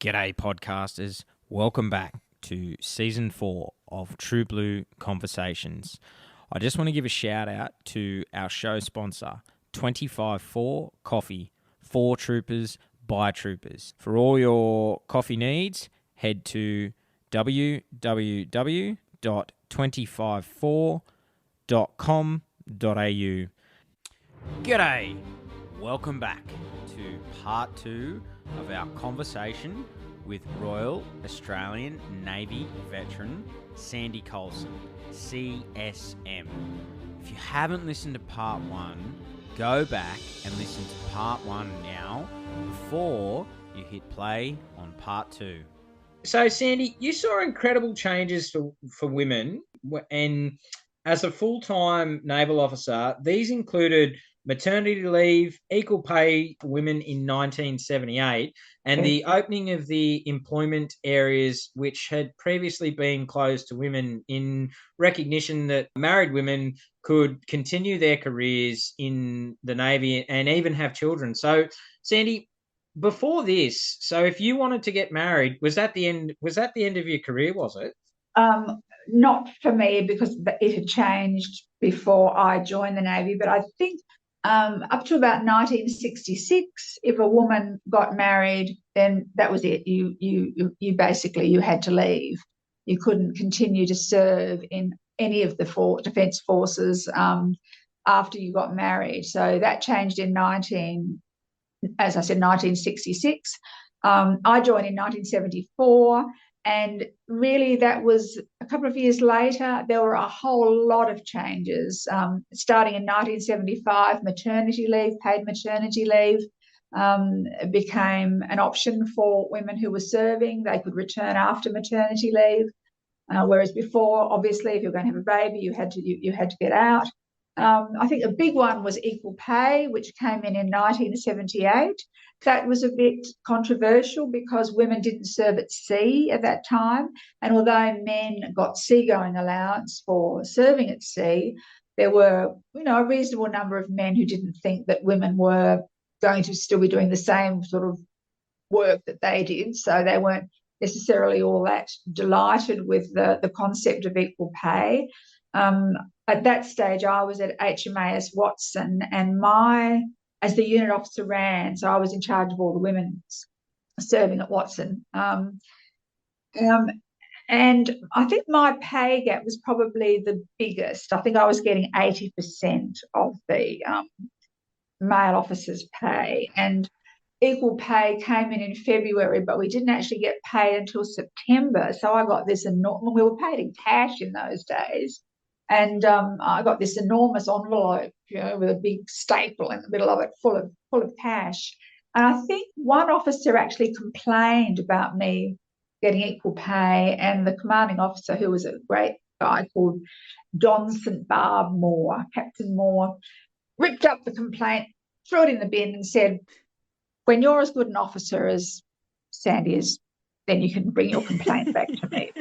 G'day, podcasters. Welcome back to Season 4 of True Blue Conversations. I just want to give a shout out to our show sponsor, 254 Coffee, for Troopers, by Troopers. For all your coffee needs, head to www.254.com.au. G'day. Welcome back to part 2 of our conversation with Royal Australian Navy veteran Sandy Coulson, CSM. If you haven't listened to part 1, go back and listen to part 1 now before you hit play on part 2. So, Sandy, you saw incredible changes for women, and as a full-time naval officer, these included maternity leave, equal pay for women in 1978, and the opening of the employment areas which had previously been closed to women in recognition that married women could continue their careers in the Navy and even have children. So, Sandy, before this, so if you wanted to get married, was that the end of your career, was it? Not for me, because it had changed before I joined the Navy, but I think up to about 1966, if a woman got married, then that was it. You basically had to leave. You couldn't continue to serve in any of the defence forces after you got married. So that changed in 1966. I joined in 1974. And really, that was a couple of years later. There were a whole lot of changes. Starting in 1975, maternity leave, paid maternity leave, became an option for women who were serving. They could return after maternity leave, whereas before, obviously, if you're going to have a baby, you had to get out. I think a big one was equal pay, which came in 1978. That was a bit controversial because women didn't serve at sea at that time. And although men got seagoing allowance for serving at sea, there were, a reasonable number of men who didn't think that women were going to still be doing the same sort of work that they did. So they weren't necessarily all that delighted with the concept of equal pay. At that stage, I was at HMAS Watson, and as the unit officer ran, so I was in charge of all the women serving at Watson. And I think my pay gap was probably the biggest. I think I was getting 80% of the male officers' pay, and equal pay came in February, but we didn't actually get paid until September. So I got this enormous, we were paid in cash in those days. And I got this enormous envelope, with a big staple in the middle of it, full of cash. And I think one officer actually complained about me getting equal pay, and the commanding officer, who was a great guy called Don St. Barb Moore, Captain Moore, ripped up the complaint, threw it in the bin, and said, "When you're as good an officer as Sandy is, then you can bring your complaint back to me."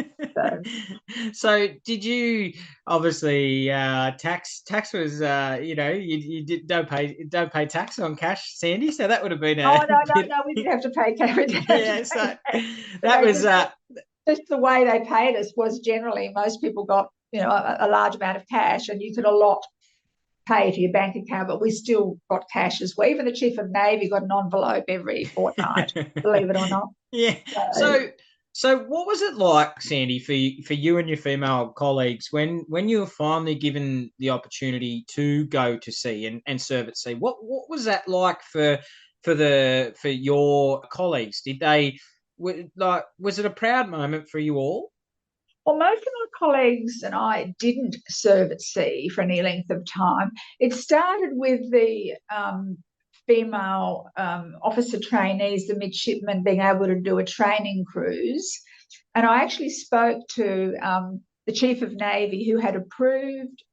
So did you, obviously, tax was, you don't pay tax on cash, Sandy, so that would have been no, we didn't have to pay cash. Yeah, so that was just the way they paid us was generally most people got, a large amount of cash, and you could allot pay to your bank account, but we still got cash as well. Even the Chief of Navy got an envelope every fortnight, believe it or not. Yeah. So what was it like, Sandy, for you and your female colleagues when you were finally given the opportunity to go to sea and serve at sea? What was that like for your colleagues? Was it a proud moment for you all? Well, most of my colleagues and I didn't serve at sea for any length of time. It started with the female officer trainees, the midshipmen, being able to do a training cruise. And I actually spoke to the Chief of Navy, who had approved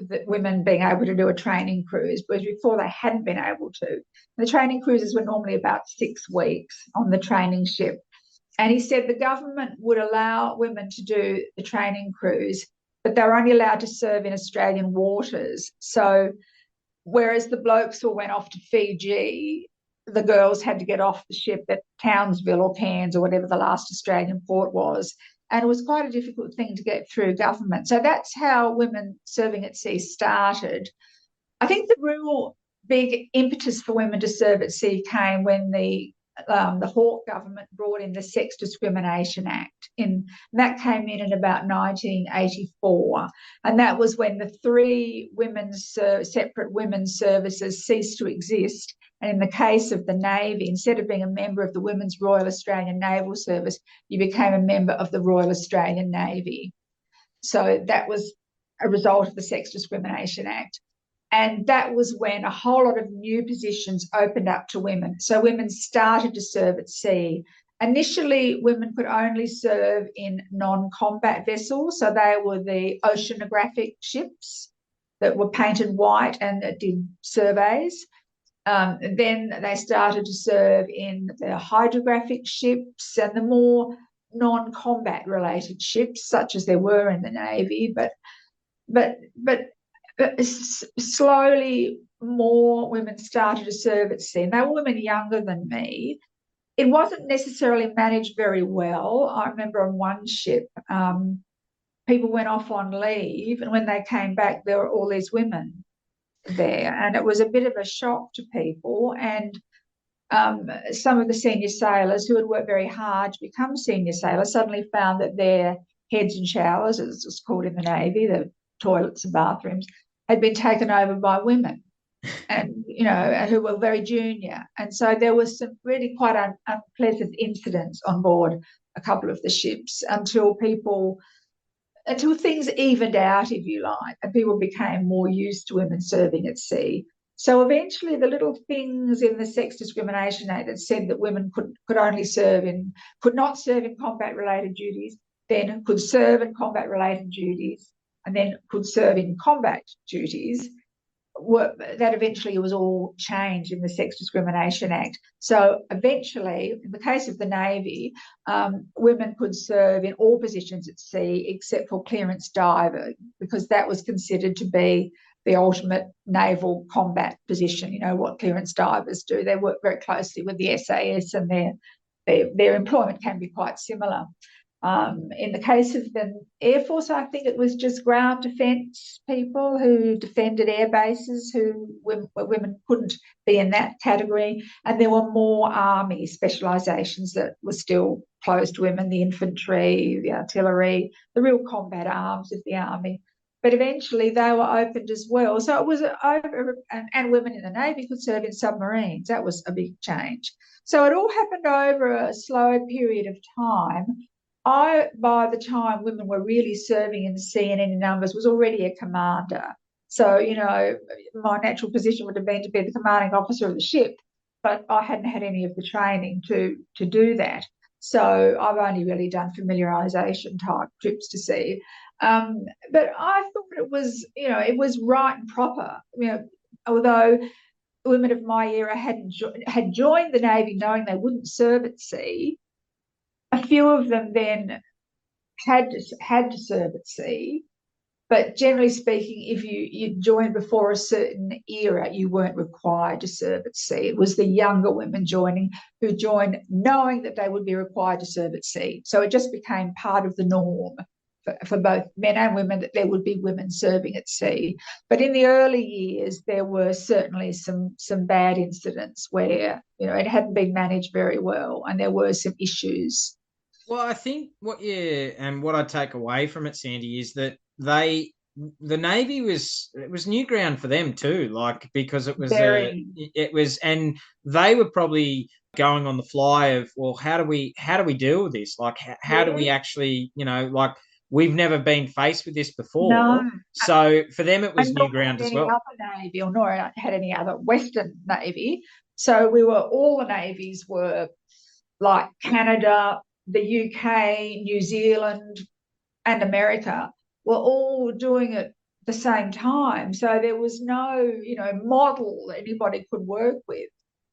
that women being able to do a training cruise, whereas before they hadn't been able to. The training cruises were normally about 6 weeks on the training ship. And he said the government would allow women to do the training cruise, but they were only allowed to serve in Australian waters. So whereas the blokes all went off to Fiji, the girls had to get off the ship at Townsville or Cairns or whatever the last Australian port was. And it was quite a difficult thing to get through government. So that's how women serving at sea started. I think the real big impetus for women to serve at sea came when the Hawke government brought in the Sex Discrimination Act. That came in about 1984, and that was when the three separate women's services ceased to exist. And in the case of the Navy, instead of being a member of the Women's Royal Australian Naval Service, you became a member of the Royal Australian Navy. So that was a result of the Sex Discrimination Act. And that was when a whole lot of new positions opened up to women. So women started to serve at sea. Initially, women could only serve in non-combat vessels. So they were the oceanographic ships that were painted white and that did surveys. Then they started to serve in the hydrographic ships and the more non-combat related ships, such as there were in the Navy. But slowly more women started to serve at sea. And they were women younger than me. It wasn't necessarily managed very well. I remember on one ship, people went off on leave, and when they came back, there were all these women there. And it was a bit of a shock to people. And some of the senior sailors who had worked very hard to become senior sailors suddenly found that their heads and showers, as it was called in the Navy, the toilets and bathrooms, had been taken over by women, and who were very junior. And so there was some really quite unpleasant incidents on board a couple of the ships until things evened out, if you like, and people became more used to women serving at sea. So eventually the little things in the Sex Discrimination Act that said that women could not serve in combat related duties, then could serve in combat related duties, and then could serve in combat duties, that eventually was all changed in the Sex Discrimination Act. So eventually, in the case of the Navy, women could serve in all positions at sea except for clearance diver, because that was considered to be the ultimate naval combat position. What clearance divers do. They work very closely with the SAS, and their employment can be quite similar. In the case of the Air Force, I think it was just ground defence people who defended air bases, women couldn't be in that category. And there were more Army specialisations that were still closed to women, the infantry, the artillery, the real combat arms of the Army. But eventually they were opened as well. So it was and women in the Navy could serve in submarines. That was a big change. So it all happened over a slow period of time. By the time women were really serving in the sea in any numbers, was already a commander. So, my natural position would have been to be the commanding officer of the ship, but I hadn't had any of the training to do that. So I've only really done familiarisation type trips to sea. But I thought it was right and proper. Although women of my era had joined the Navy knowing they wouldn't serve at sea, a few of them then had to serve at sea, but generally speaking, if you joined before a certain era, you weren't required to serve at sea. It was the younger women who joined knowing that they would be required to serve at sea. So it just became part of the norm for both men and women that there would be women serving at sea. But in the early years, there were certainly some bad incidents where it hadn't been managed very well, and there were some issues. Well, I think what I take away from it, Sandy, is that the Navy was new ground for them too, because it was and they were probably going on the fly of, well, how do we deal with this? How do we actually, we've never been faced with this before. No. So for them, it was new ground as well. Other Navy, or nor had any other Western Navy. So all the navies were like Canada, the UK, New Zealand, and America were all doing it at the same time. So there was no, model that anybody could work with.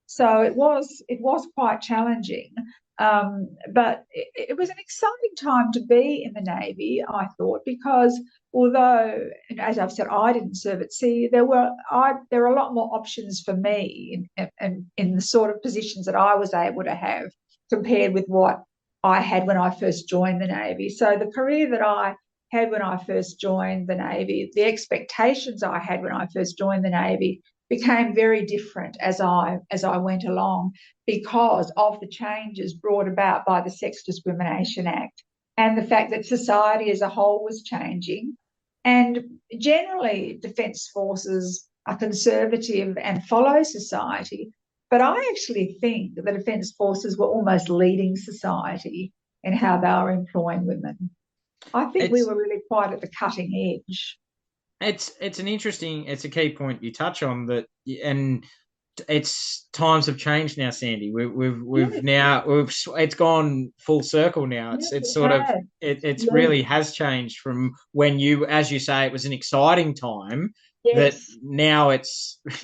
So it was quite challenging. But it was an exciting time to be in the Navy, I thought, because although, as I've said, I didn't serve at sea, there were a lot more options for me in the sort of positions that I was able to have compared with what I had when I first joined the Navy. So the career that I had when I first joined the Navy, the expectations I had when I first joined the Navy became very different as I went along because of the changes brought about by the Sex Discrimination Act and the fact that society as a whole was changing. And generally, Defence Forces are conservative and follow society. But I actually think that the Defence Forces were almost leading society in how they were employing women. I think we were really quite at the cutting edge. It's a key point you touch on that, and it's times have changed now, Sandy. It's gone full circle now. It's really has changed from when you, as you say, it was an exciting time. Yes. That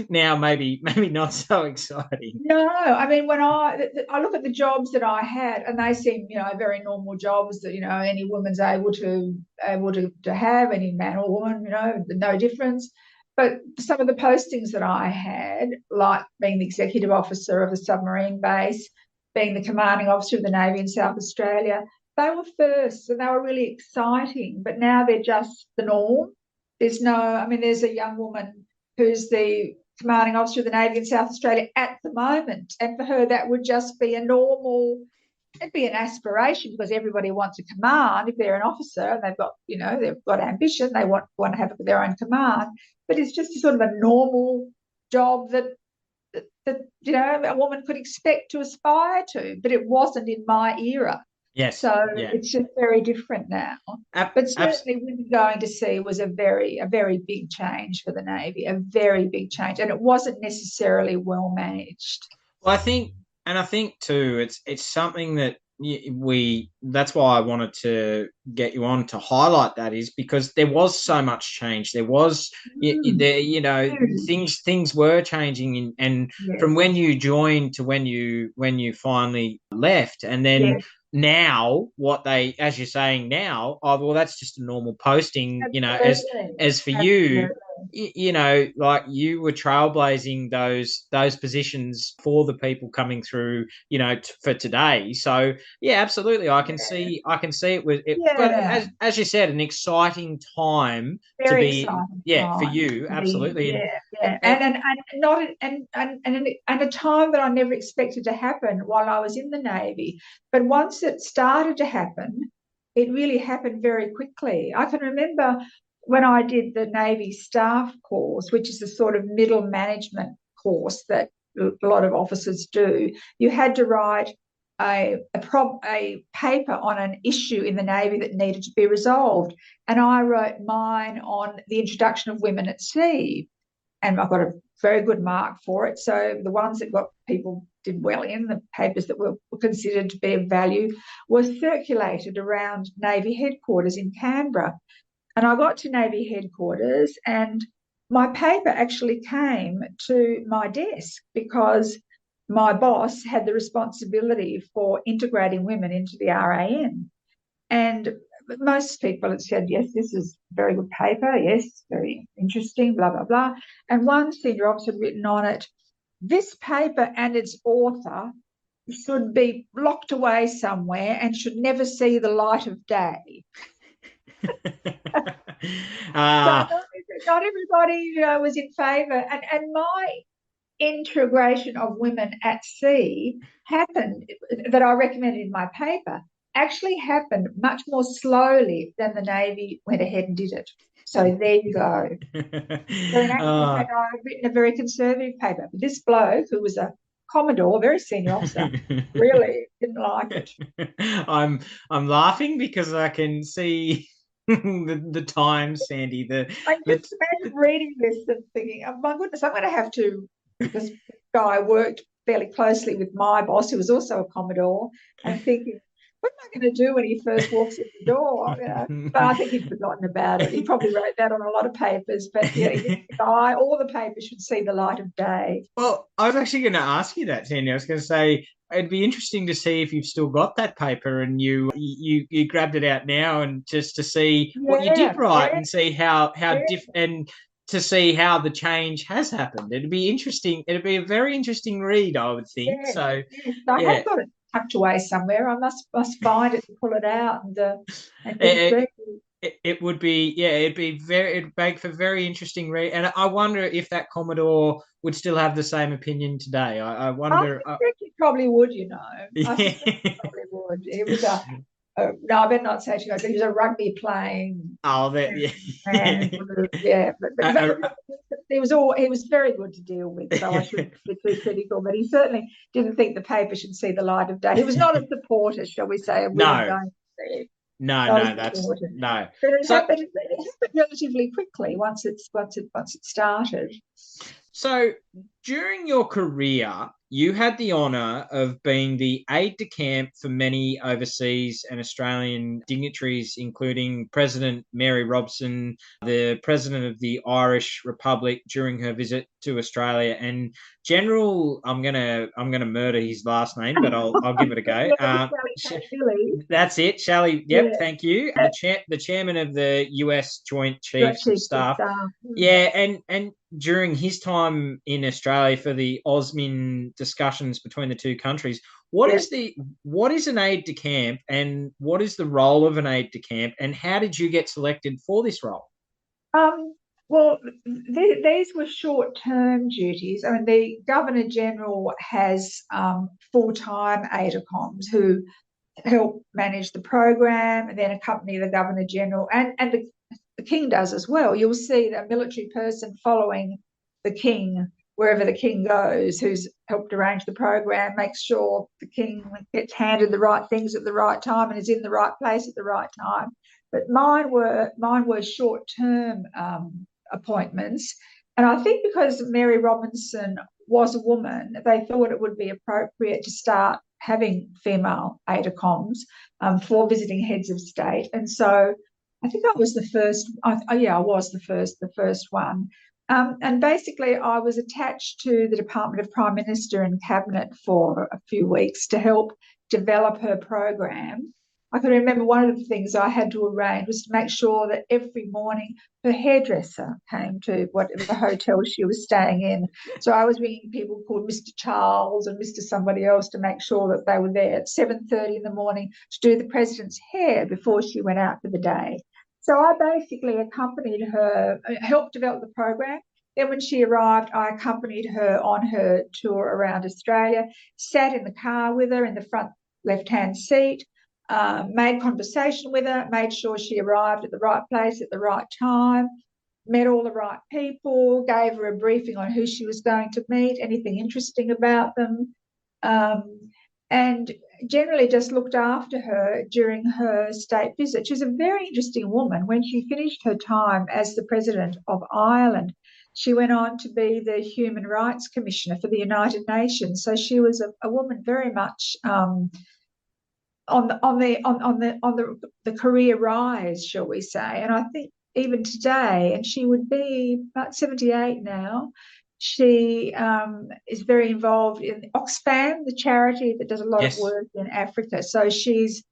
now maybe not so exciting. No, I mean when I look at the jobs that I had, and they seem very normal jobs that any woman's able to have, any man or woman, no difference. But some of the postings that I had, like being the executive officer of a submarine base, being the commanding officer of the Navy in South Australia, they were firsts and they were really exciting. But now they're just the norm. There's a young woman who's the commanding officer of the Navy in South Australia at the moment. And for her, that would just be it'd be an aspiration because everybody wants a command if they're an officer and they've got ambition, they want to have their own command. But it's just sort of a normal job that a woman could expect to aspire to, but it wasn't in my era. Yes. So it's just very different now. But certainly women going to sea was a very big change for the Navy, a very big change. And it wasn't necessarily well managed. Well, I think too, it's something that that's why I wanted to get you on to highlight that, is because there was so much change. There was, things were changing, and from when you joined to when you finally left, and then now what they, as you're saying now, well, that's just a normal posting. Absolutely. As for you, like you were trailblazing those positions for the people coming through, for today. So yeah, absolutely, I can see it was. But as you said, an exciting time to be. For you, absolutely. And a time that I never expected to happen while I was in the Navy. But once it started to happen, it really happened very quickly. I can remember when I did the Navy staff course, which is a sort of middle management course that a lot of officers do, you had to write a paper on an issue in the Navy that needed to be resolved. And I wrote mine on the introduction of women at sea. And I got a very good mark for it. So the ones that people did well in, the papers that were considered to be of value, were circulated around Navy headquarters in Canberra. And I got to Navy headquarters and my paper actually came to my desk because my boss had the responsibility for integrating women into the RAN. And most people had said, yes, this is very good paper. Yes, very interesting, blah, blah, blah. And one senior officer had written on it, this paper and its author should be locked away somewhere and should never see the light of day. So not everybody, was in favour. And my integration of women at sea happened, that I recommended in my paper, actually happened much more slowly than the Navy went ahead and did it. So there you go. So in actual fact, I've written a very conservative paper. But this bloke, who was a Commodore, very senior officer, really didn't like it. I'm laughing because I can see the time, Sandy. I just imagine reading this and thinking, oh my goodness, I'm going to have to, because this guy worked fairly closely with my boss, who was also a Commodore, and thinking, what am I going to do when he first walks in the door? But I think he'd forgotten about it. He probably wrote that on a lot of papers, but all the papers should see the light of day. Well, I was actually going to ask you that, Sandy. I was going to say, it'd be interesting to see if you've still got that paper and you grabbed it out now, and just to see what you did Yeah, right yeah, and see how yeah. and to see how the change has happened. It'd be interesting. It'd be a very interesting read, I would think. Yes, So, yes. I yeah. have got it tucked away somewhere. I must find it and pull it out and just It, see. it would be, yeah, it'd make for very interesting read. And I wonder if that Commodore would still have the same opinion today. I I wonder. suspect it probably would, you know. I Yeah. suspect it probably would. It was no, I better not say too much. He was a rugby playing Oh, that, yeah. man. Yeah, but he was very good to deal with, so I shouldn't be too critical. But he certainly didn't think the paper should see the light of day. He was not a supporter, shall we say, of women No, going to sea. no, Not a no, that's supporter. no. But So, it happened relatively quickly once it started. so during your career, you had the honour of being the aide de camp for many overseas and Australian dignitaries, including President Mary Robson, the President of the Irish Republic during her visit to Australia, and General. I'm gonna murder his last name, but I'll give it a go. Billy, That's it, Shelley. Yep, yeah, thank you. The chairman of the U.S. Joint got Chiefs of chiefs of Staff. staff. Yeah, and during his time in Australia for the OSMIN discussions between the two countries, Yes. what is an aide de camp, and what is the role of an aide de camp, and how did you get selected for this role? Um, well, these were short-term duties. I mean, the Governor General has full-time AIDACOMs who help manage the program and then accompany the Governor General, and the King does as well. You'll see a military person following the King wherever the King goes, who's helped arrange the program, makes sure the King gets handed the right things at the right time and is in the right place at the right time. But mine were short term appointments, and I think because Mary Robinson was a woman, they thought it would be appropriate to start having female AIDACOMs for visiting heads of state, and so I think I was the first. I was the first one. And basically, I was attached to the Department of Prime Minister and Cabinet for a few weeks to help develop her program. I can remember one of the things I had to arrange was to make sure that every morning her hairdresser came to whatever hotel she was staying in. So I was ringing people called Mr. Charles and Mr. somebody else to make sure that they were there at 7:30 in the morning to do the president's hair before she went out for the day. So I basically accompanied her, helped develop the program. Then when she arrived, I accompanied her on her tour around Australia, sat in the car with her in the front left-hand seat, made conversation with her, made sure she arrived at the right place at the right time, met all the right people, gave her a briefing on who she was going to meet, anything interesting about them, and generally just looked after her during her state visit. She was a very interesting woman. When she finished her time as the President of Ireland, she went on to be the Human Rights Commissioner for the United Nations. So she was a woman very much on the career rise, shall we say? And I think even today, and she would be about 78 now. She is very involved in Oxfam, the charity that does a lot of Yes. work in Africa. So she's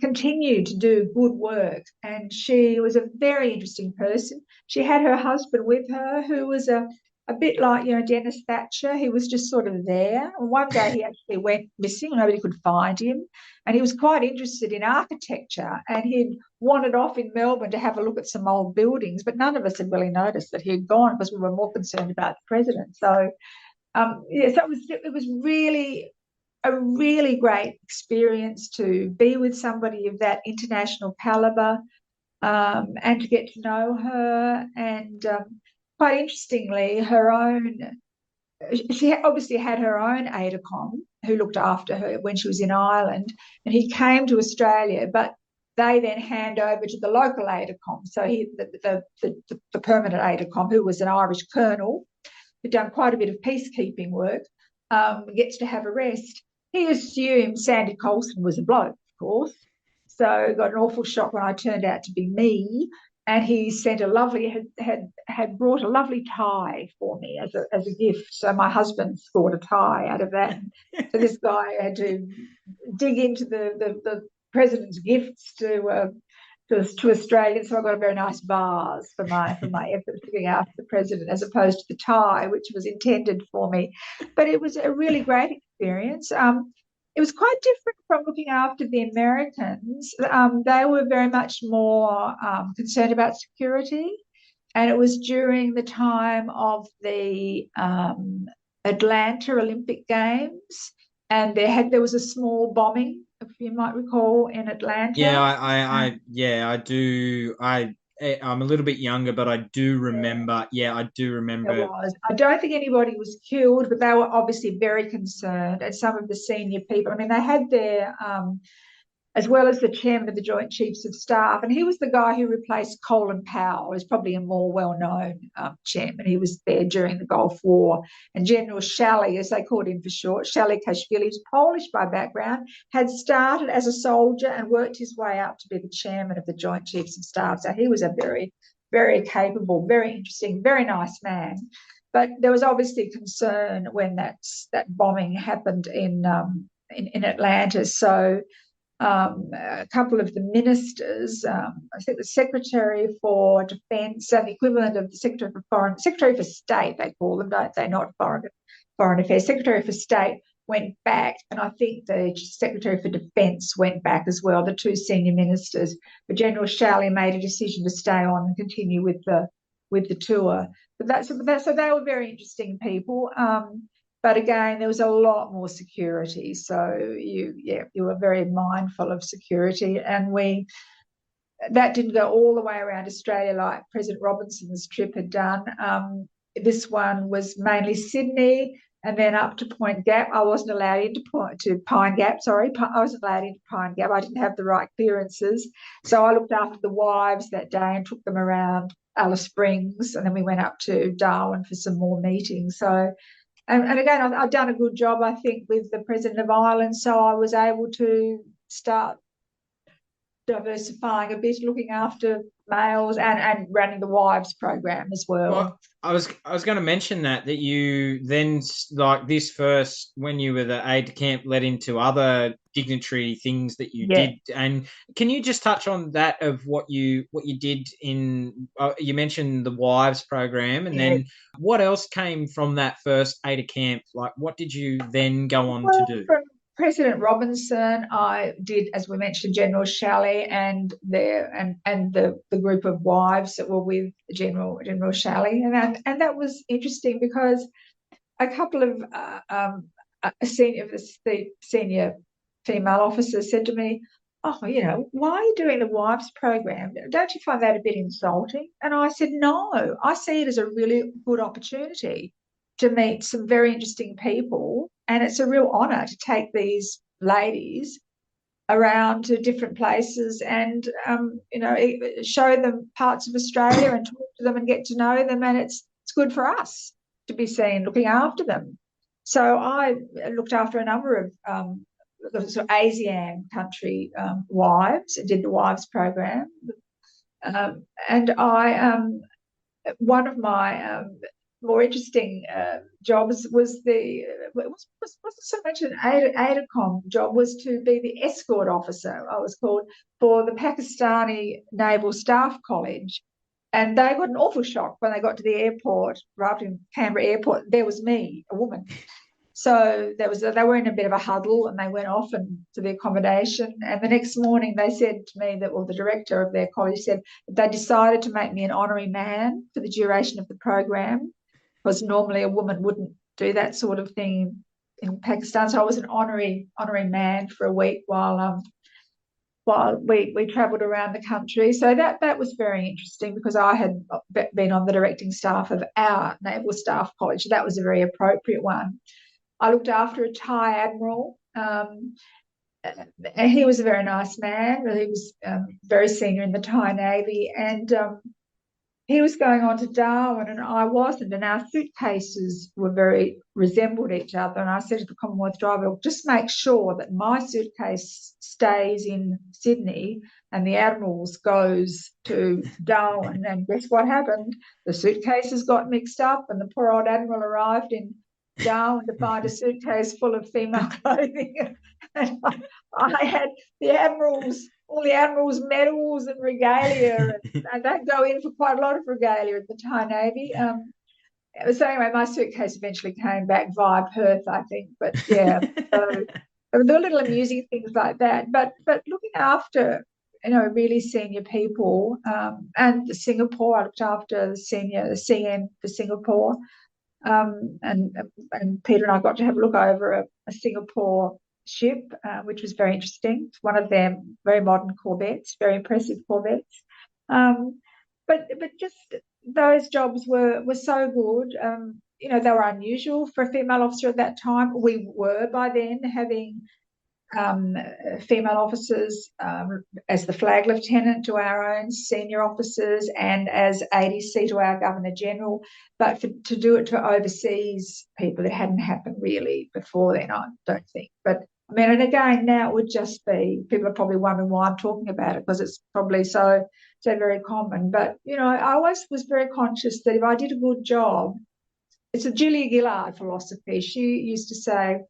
continued to do good work, and she was a very interesting person. She had her husband with her, who was a bit like, Dennis Thatcher. He was just sort of there. And one day he actually went missing. Nobody could find him. And he was quite interested in architecture. And he'd wandered off in Melbourne to have a look at some old buildings. But none of us had really noticed that he'd gone because we were more concerned about the president. So, so it was really a really great experience to be with somebody of that international caliber, and to get to know her. And quite interestingly, she obviously had her own AIDACOM who looked after her when she was in Ireland, and he came to Australia, but they then hand over to the local AIDACOM. So the permanent AIDACOM, who was an Irish colonel, who'd done quite a bit of peacekeeping work, gets to have a rest. He assumed Sandy Coulson was a bloke, of course, so got an awful shock when I turned out to be me. and he sent a lovely had brought a lovely tie for me as a gift. So my husband scored a tie out of that. So this guy had to dig into the president's gifts to Australians. So I got a very nice vase for my efforts looking after the president, as opposed to the tie, which was intended for me. But it was a really great experience. It was quite different from looking after the Americans. They were very much more concerned about security, and it was during the time of the Atlanta Olympic Games, and there was a small bombing, if you might recall, in Atlanta. Yeah, I do. I'm a little bit younger, but I do remember. Yeah, I do remember. There was. I don't think anybody was killed, but they were obviously very concerned. And some of the senior people, I mean, they had their as well as the chairman of the Joint Chiefs of Staff. And he was the guy who replaced Colin Powell, who's probably a more well-known chairman. He was there during the Gulf War. And General Shally, as they called him for short, Shally Kashvili, who's Polish by background, had started as a soldier and worked his way up to be the chairman of the Joint Chiefs of Staff. So he was a very, very capable, very interesting, very nice man. But there was obviously concern when that bombing happened in Atlanta. So a couple of the ministers, I think the Secretary for Defence and the equivalent of the Secretary for State, they call them, don't they? Not Foreign Affairs. Secretary for State went back, and I think the Secretary for Defence went back as well, the two senior ministers. But General Shally made a decision to stay on and continue with the tour. So they were very interesting people. But again, there was a lot more security. So you were very mindful of security. And that didn't go all the way around Australia like President Robinson's trip had done. This one was mainly Sydney and then up to Point Gap. I wasn't allowed into Pine Gap, sorry. I wasn't allowed into Pine Gap. I didn't have the right clearances. So I looked after the wives that day and took them around Alice Springs. And then we went up to Darwin for some more meetings. So And again, I've done a good job, I think, with the President of Ireland. So I was able to start diversifying a bit, looking after males and running the wives program as well. I was going to mention that you then, like this first, when you were the aide de camp, led into other dignitary things that you did. And can you just touch on that of what you did in? You mentioned the wives program, and then what else came from that first aide de camp? Like, what did you then go on to do? From President Robinson, I did, as we mentioned, General Shally and the group of wives that were with General Shally, and that was interesting because a couple of senior female officers said to me, "Oh, why are you doing the wives program? Don't you find that a bit insulting?" And I said, "No, I see it as a really good opportunity to meet some very interesting people. And it's a real honour to take these ladies around to different places and, show them parts of Australia and talk to them and get to know them. And it's good for us to be seen looking after them." So I looked after a number of sort of ASEAN country wives, did the wives program. And one of my more interesting jobs was wasn't so much an AIDACOM job, was to be the escort officer, I was called, for the Pakistani Naval Staff College. And they got an awful shock when they got to the airport, arrived in Canberra Airport. There was me, a woman. So they were in a bit of a huddle, and they went off to the accommodation. And the next morning they said to me the director of their college said that they decided to make me an honorary man for the duration of the program, because normally a woman wouldn't do that sort of thing in Pakistan. So I was an honorary man for a week while we travelled around the country. So that was very interesting because I had been on the directing staff of our Naval Staff College. That was a very appropriate one. I looked after a Thai admiral. And he was a very nice man. He was very senior in the Thai Navy. And he was going on to Darwin and I wasn't, and our suitcases were very resembled each other. And I said to the Commonwealth driver, just make sure that my suitcase stays in Sydney and the Admiral's goes to Darwin. And guess what happened? The suitcases got mixed up and the poor old Admiral arrived in Darwin to find a suitcase full of female clothing. And I had all the Admiral's medals and regalia, and they go in for quite a lot of regalia at the Thai Navy. So anyway, my suitcase eventually came back via Perth, I think. But yeah, so there were little amusing things like that. But looking after, really senior people, and Singapore, I looked after the CM for Singapore, and Peter and I got to have a look over a Singapore ship, which was very interesting. One of them very modern corvettes, very impressive corvettes. But just those jobs were so good. They were unusual for a female officer at that time. We were by then having female officers as the flag lieutenant to our own senior officers and as ADC to our Governor General. But to do it to overseas people, it hadn't happened really before then, I don't think. But I mean, and again, now it would just be, people are probably wondering why I'm talking about it because it's probably so very common. But, I always was very conscious that if I did a good job, it's a Julia Gillard philosophy. She used to say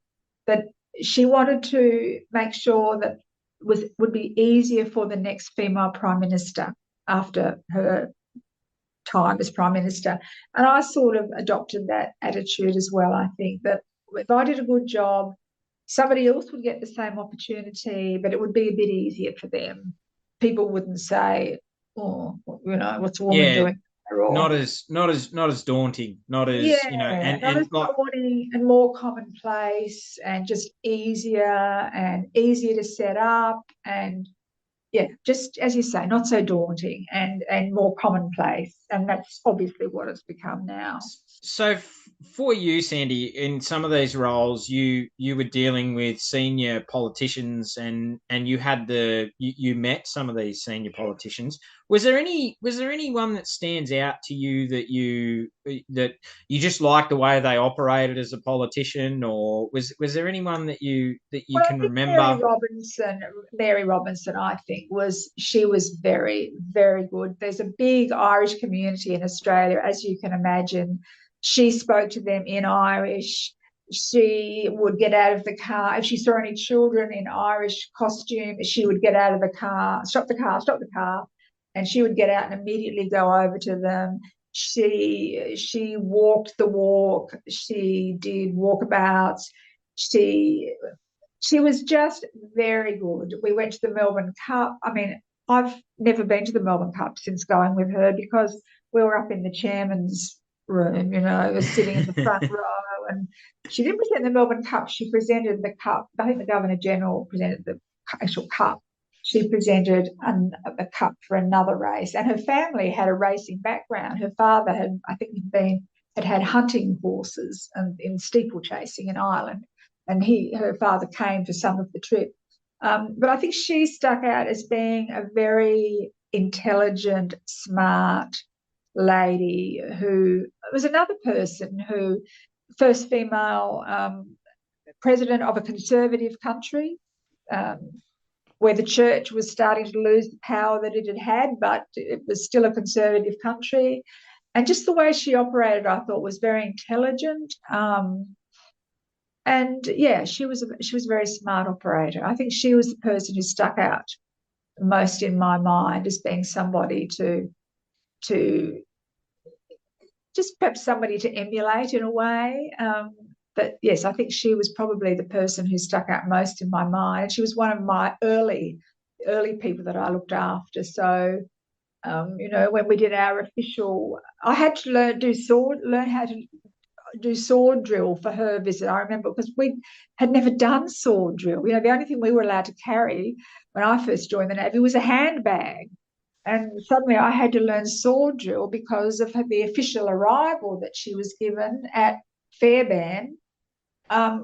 that she wanted to make sure that would be easier for the next female Prime Minister after her time as Prime Minister. And I sort of adopted that attitude as well. I think that if I did a good job, somebody else would get the same opportunity, but it would be a bit easier for them. People wouldn't say, "Oh, what's a woman doing?" Not as daunting, not as and as daunting and more commonplace and just easier to set up and just as you say, not so daunting and more commonplace, and that's obviously what it's become now. So for you, Sandy, in some of these roles, you were dealing with senior politicians, and you had you met some of these senior politicians. Was there anyone that stands out to you that you just like the way they operated as a politician, or was there anyone that you can remember? Mary Robinson, I think she was very, very good. There's a big Irish community in Australia, as you can imagine. She spoke to them in Irish. She would get out of the car. If she saw any children in Irish costume, she would get out of the car, stop the car, and she would get out and immediately go over to them. She walked the walk. She did walkabouts. She was just very good. We went to the Melbourne Cup. I mean, I've never been to the Melbourne Cup since going with her because we were up in the chairman's room, sitting in the front row. And she didn't present the Melbourne Cup. She presented the cup. I think the Governor General presented the actual cup. She presented a cup for another race. And her family had a racing background. Her father had hunting horses and in steeplechasing in Ireland. And her father came for some of the trip. But I think she stuck out as being a very intelligent, smart lady who was another person who, first female president of a conservative country, where the church was starting to lose the power that it had, but it was still a conservative country. And just the way she operated, I thought, was very intelligent. And she was a very smart operator. I think she was the person who stuck out most in my mind as being somebody to just perhaps somebody to emulate in a way. But yes, I think she was probably the person who stuck out most in my mind. She was one of my early people that I looked after. So, when we did our official, I had to learn how to do sword drill for her visit. I remember because we had never done sword drill. The only thing we were allowed to carry when I first joined the Navy was a handbag. And suddenly I had to learn sword drill because of the official arrival that she was given at Fairbairn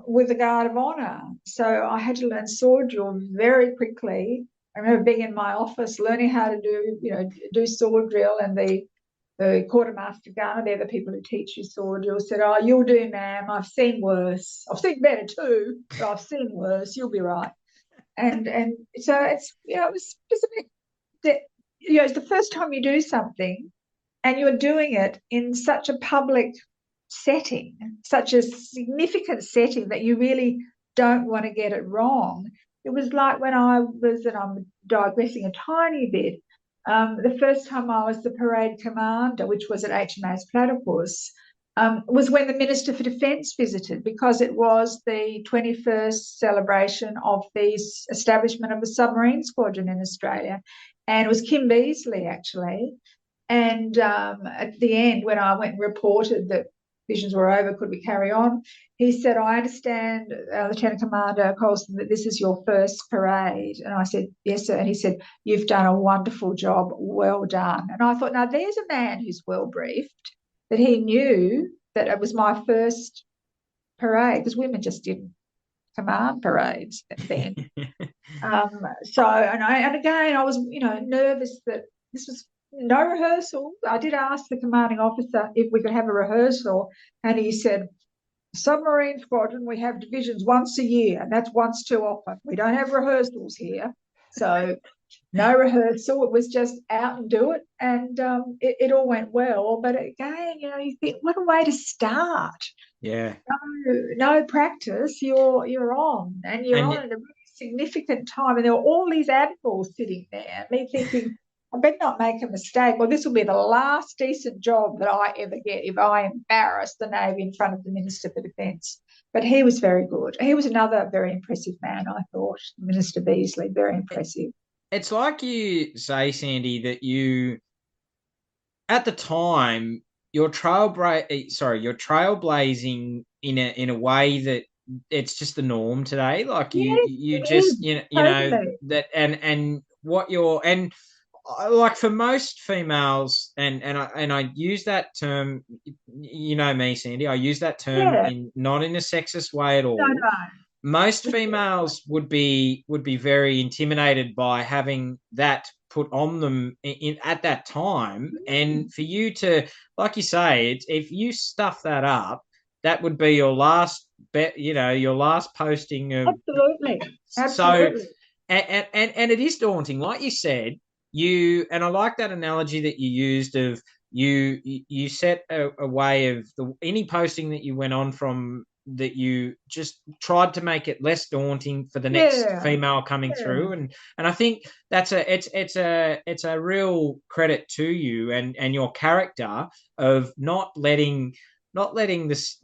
with the Guard of Honour. So I had to learn sword drill very quickly. I remember being in my office learning how to do sword drill, and the the quartermaster gunner, they're the people who teach you sword drill, said, "Oh, you'll do, ma'am. I've seen worse. I've seen better too, but I've seen worse. You'll be right." And so it's, it was just a bit that, it's the first time you do something and you're doing it in such a public setting, such a significant setting, that you really don't want to get it wrong. It was like when I was, and I'm digressing a tiny bit, the first time I was the parade commander, which was at HMAS Platypus, was when the Minister for Defence visited, because it was the 21st celebration of the establishment of the submarine squadron in Australia. And it was Kim Beazley, actually. And at the end, when I went and reported that visions were over, could we carry on? He said, "I understand, Lieutenant Commander Coulson, that this is your first parade." And I said, "Yes, sir." And he said, "You've done a wonderful job. Well done." And I thought, now there's a man who's well briefed, that he knew that it was my first parade, because women just didn't command parades then. And again, I was, nervous that this was no rehearsal. I did ask the commanding officer if we could have a rehearsal, and he said, "Submarine squadron, we have divisions once a year, and that's once too often. We don't have rehearsals here." So no rehearsal. It was just out and do it, and it all went well. But again, you think, what a way to start. Yeah. No practice. You're on, and you're on at a really significant time. And there were all these admirals sitting there, me thinking, I better not make a mistake. Well, this will be the last decent job that I ever get if I embarrass the Navy in front of the Minister for Defence. But he was very good. He was another very impressive man, I thought, Minister Beazley, very impressive. It's like you say, Sandy, that you, at the time, you're trailblazing in a way that it's just the norm today. Like you just totally. that and what you're, and like for most females, and I use that term, me, Sandy, I use that term not in a sexist way at all. No. Most females would be very intimidated by having that put on them at that time. And for you to, like you say, if you stuff that up, that would be your last your last posting of. Absolutely. So and it is daunting, like you said. And I like that analogy that you used of you set a way of any posting that you went on from, that you just tried to make it less daunting for the next female coming through, and I think that's it's a real credit to you and your character of not letting this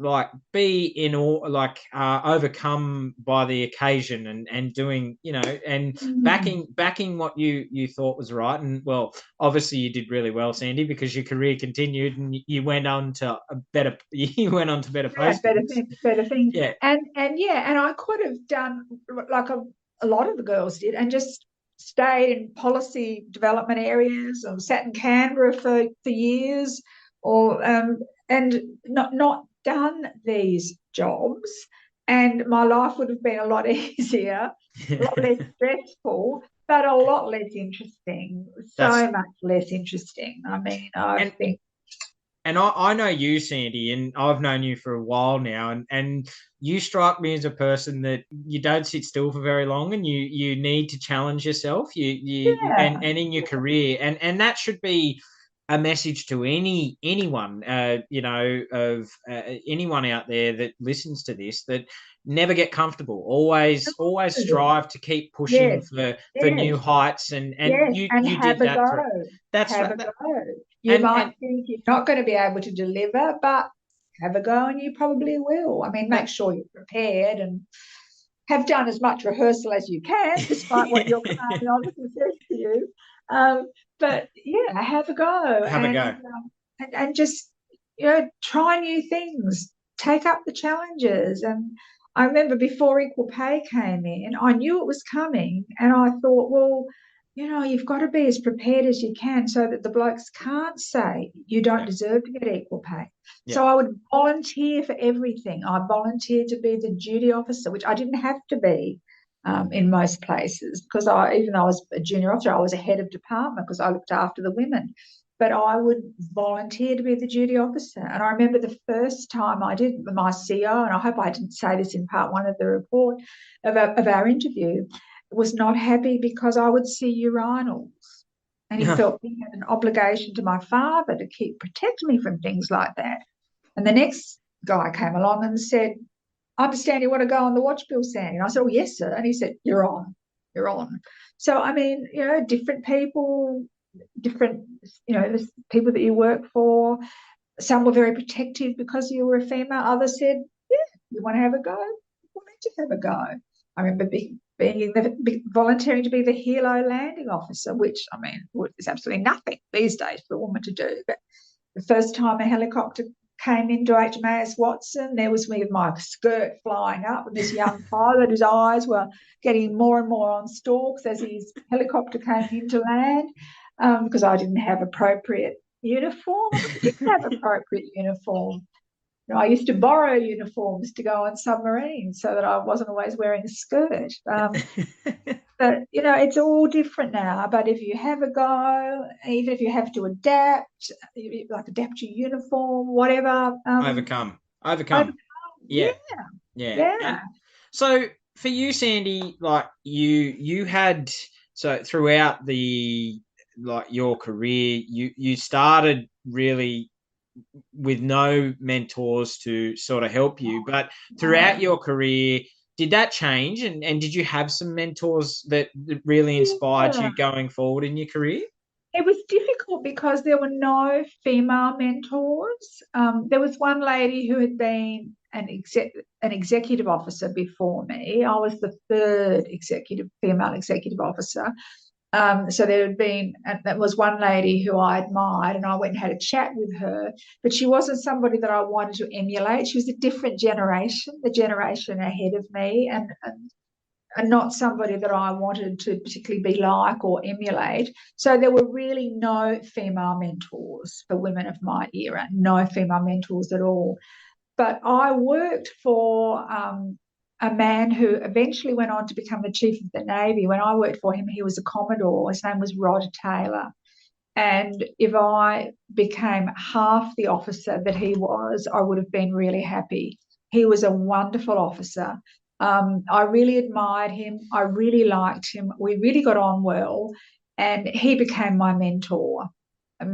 be in all overcome by the occasion, and doing and backing what you thought was right. And well, obviously you did really well, Sandy, because your career continued and you went on to better postings. Better things. And I could have done like a lot of the girls did, and just stayed in policy development areas, or sat in Canberra for years, or and not done these jobs, and my life would have been a lot easier, a lot less stressful, but a lot less interesting. So much less interesting. I mean, I think. And I know you, Sandy, and I've known you for a while now, and you strike me as a person that you don't sit still for very long, and you need to challenge yourself. And in your career, and that should be a message to anyone, anyone out there that listens to this, that never get comfortable. Always strive to keep pushing for new heights, and you did that. That's right. You might think you're not going to be able to deliver, but have a go and you probably will. I mean, make sure you're prepared and have done as much rehearsal as you can, despite what your commanding officer says to you. But have a go. And just try new things, take up the challenges. And I remember before equal pay came in, I knew it was coming, and I thought, well, you've got to be as prepared as you can, so that the blokes can't say you don't deserve to get equal pay. So I would volunteer for everything. I volunteered to be the duty officer, which I didn't have to be in most places, because even though I was a junior officer, I was a head of department because I looked after the women. but I would volunteer to be the duty officer. And I remember the first time I did, my CO, and I hope I didn't say this in part one of the report of our interview, was not happy because I would see urinals. And he felt he had an obligation to my father to protect me from things like that. And the next guy came along and said, I understand you want to go on the watch bill, Sandy. And I said, oh, yes, sir. And he said, you're on. So, I mean, different people, different, people that you work for. Some were very protective because you were a female. Others said, yeah, you want to have a go? We'll let you have a go. I remember volunteering to be the helo landing officer, which, I mean, is absolutely nothing these days for a woman to do. But the first time a helicopter came into HMAS Watson, there was me with my skirt flying up, and this young pilot whose eyes were getting more and more on stalks as his helicopter came into land, because I didn't have appropriate uniform. I didn't have appropriate uniform. I used to borrow uniforms to go on submarines so that I wasn't always wearing a skirt. But, it's all different now. But if you have a go, even if you have to adapt your uniform, whatever. Overcome. Yeah. And so for you, Sandy, like you had, so throughout your career, you started really with no mentors to sort of help you, but throughout your career, did that change, and did you have some mentors that really inspired you going forward in your career? It was difficult because there were no female mentors. There was one lady who had been an executive officer before me. I was the third female executive officer. So that was one lady who I admired, and I went and had a chat with her, but she wasn't somebody that I wanted to emulate. She was a different generation, the generation ahead of me, and not somebody that I wanted to particularly be like or emulate. So there were really no female mentors for women of my era, no female mentors at all. But I worked for a man who eventually went on to become the Chief of the Navy. When I worked for him, he was a Commodore. His name was Rod Taylor. And if I became half the officer that he was, I would have been really happy. He was a wonderful officer. I really admired him. I really liked him. We really got on well. And he became my mentor.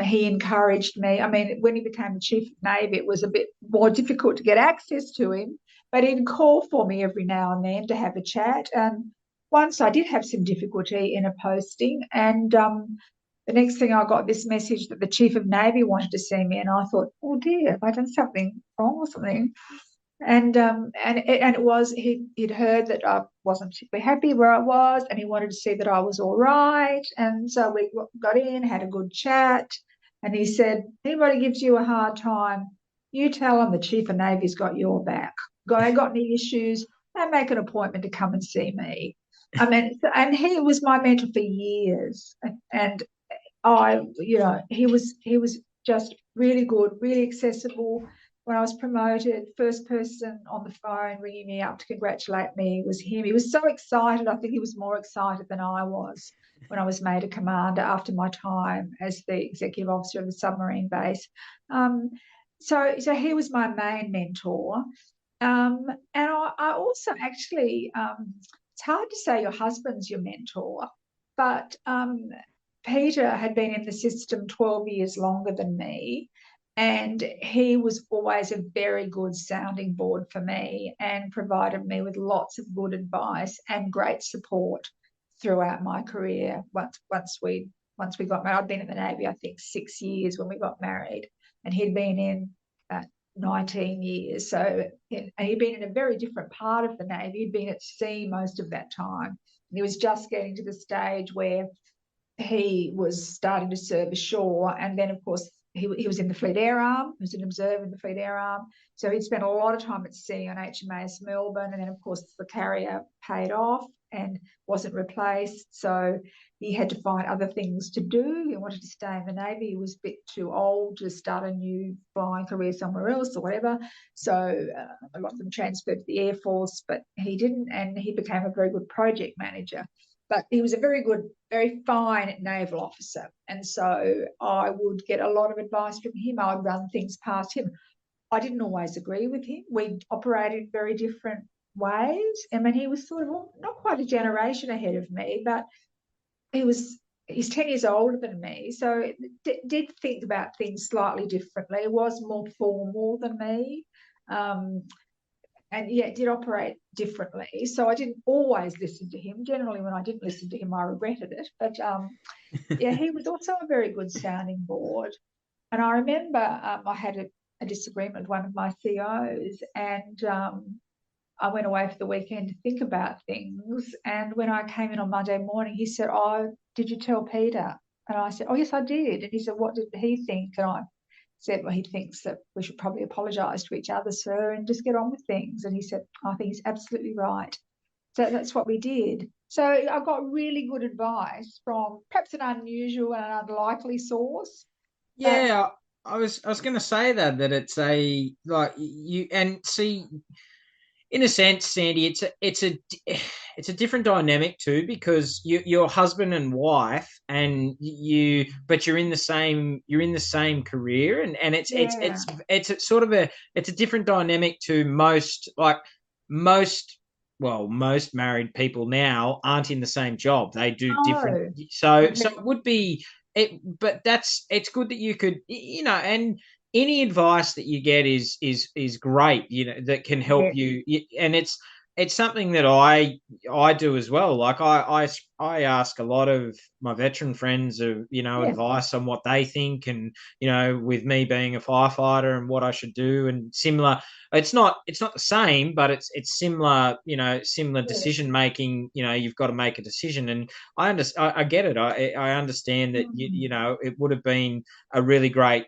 He encouraged me. I mean, when he became the Chief of Navy, it was a bit more difficult to get access to him, but he'd call for me every now and then to have a chat. And once I did have some difficulty in a posting, and the next thing I got this message that the Chief of Navy wanted to see me, and I thought, oh dear, have I done something wrong or something? And it was he'd heard that I wasn't particularly happy where I was, and he wanted to see that I was all right. And so we got in, had a good chat, and he said, anybody gives you a hard time, you tell them the Chief of Navy's got your back. They got any issues, they make an appointment to come and see me. I mean, and he was my mentor for years, and he was just really good, really accessible. When I was promoted, first person on the phone ringing me up to congratulate me was him. He was so excited. I think he was more excited than I was when I was made a commander after my time as the executive officer of the submarine base. So he was my main mentor. And I also actually, it's hard to say your husband's your mentor, but Peter had been in the system 12 years longer than me. And he was always a very good sounding board for me and provided me with lots of good advice and great support throughout my career. Once we got married, I'd been in the Navy, I think, 6 years when we got married, and he'd been in 19 years. So he'd been in a very different part of the Navy. He'd been at sea most of that time. And he was just getting to the stage where he was starting to serve ashore, and then, of course, he was in the Fleet Air Arm. He was an observer in the Fleet Air Arm. So he'd spent a lot of time at sea on HMAS Melbourne, and then, of course, the carrier paid off and wasn't replaced. So he had to find other things to do. He wanted to stay in the Navy. He was a bit too old to start a new flying career somewhere else or whatever. So a lot of them transferred to the Air Force, but he didn't, and he became a very good project manager. but he was a very good, very fine naval officer. And so I would get a lot of advice from him. I would run things past him. I didn't always agree with him. We operated very different ways. I mean, he was sort of not quite a generation ahead of me, but he's 10 years older than me. So did think about things slightly differently. Was more formal than me. And yet did operate differently. So I didn't always listen to him. Generally, when I didn't listen to him, I regretted it. But yeah, he was also a very good sounding board. And I remember I had a disagreement with one of my COs, and I went away for the weekend to think about things. And when I came in on Monday morning, he said, "Oh, did you tell Peter?" And I said, "Oh, yes, I did." And he said, "What did he think?" And I said, "Well, he thinks that we should probably apologise to each other, sir, and just get on with things." And he said, "I think he's absolutely right." So that's what we did. So I got really good advice from perhaps an unusual and an unlikely source. Yeah, I was going to say that it's a like you and see in a sense, Sandy, it's a different dynamic too because you're husband and wife, and but you're in the same career, and it's a sort of it's a different dynamic to most most married people now aren't in the same job. They do different. So it would be it, but it's good that you could and any advice that you get is great, that can help you, and it's something that I do as well. Like I ask a lot of my veteran friends of advice on what they think, and with me being a firefighter and what I should do, and similar. It's not the same, but it's similar. Similar decision making. You've got to make a decision, and I get it. I understand that it would have been a really great,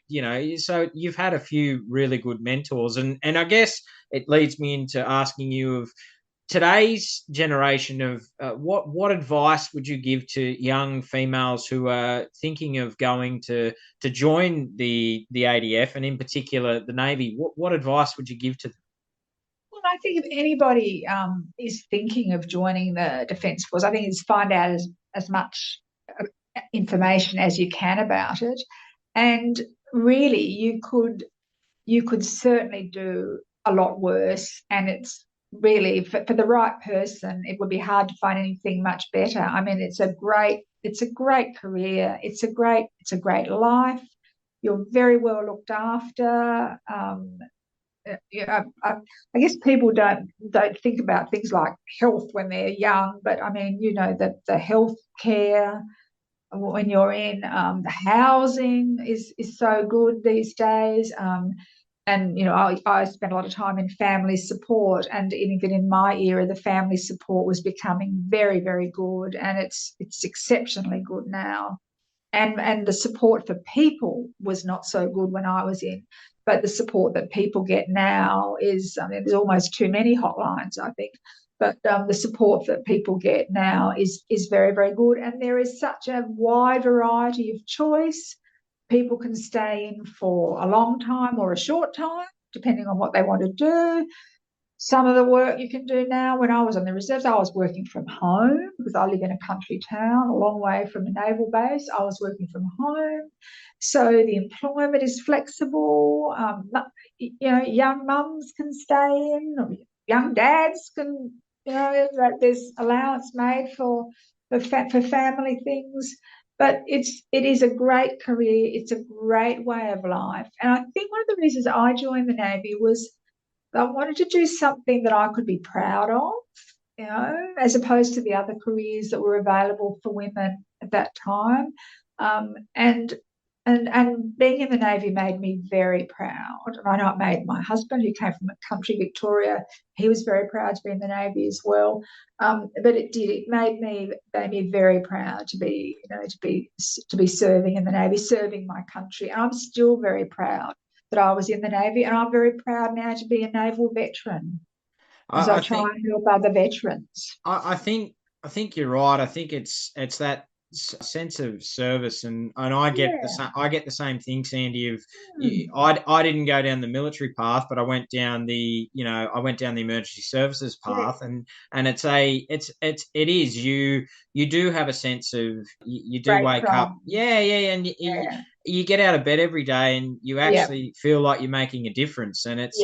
so you've had a few really good mentors, and I guess it leads me into asking you of today's generation of what advice would you give to young females who are thinking of going to join the ADF, and in particular the Navy? What advice would you give to them? Well, I think if anybody is thinking of joining the Defence Force, I think it's find out as much information as you can about it, and really you could certainly do a lot worse, and it's really for the right person it would be hard to find anything much better. I mean, it's a great career, it's a great life. You're very well looked after. I guess people don't think about things like health when they're young, but I mean, that the health care when you're in, the housing is so good these days. And I spent a lot of time in family support, and even in my era, the family support was becoming very, very good, and it's exceptionally good now. And the support for people was not so good when I was in, but the support that people get now is, I mean, there's almost too many hotlines, I think. But the support that people get now is very, very good, and there is such a wide variety of choice. People can stay in for a long time or a short time, depending on what they want to do. Some of the work you can do now, when I was on the reserves, I was working from home because I live in a country town, a long way from a naval base. I was working from home. So the employment is flexible. Young mums can stay in, young dads can, there's allowance made for family things. But it is a great career. It's a great way of life. And I think one of the reasons I joined the Navy was I wanted to do something that I could be proud of, as opposed to the other careers that were available for women at that time. And being in the Navy made me very proud. And I know it made my husband, who came from a country, Victoria, he was very proud to be in the Navy as well. But it made me very proud to be serving in the Navy, serving my country. And I'm still very proud that I was in the Navy, and I'm very proud now to be a naval veteran as I try and help other veterans. I think you're right. I think it's that sense of service, and I get the same thing, Sandy. Of Mm. I didn't go down the military path, but I went down the emergency services path, and it is you do have a sense of you do Great wake up, crime. and you get out of bed every day and you actually feel like you're making a difference, and it's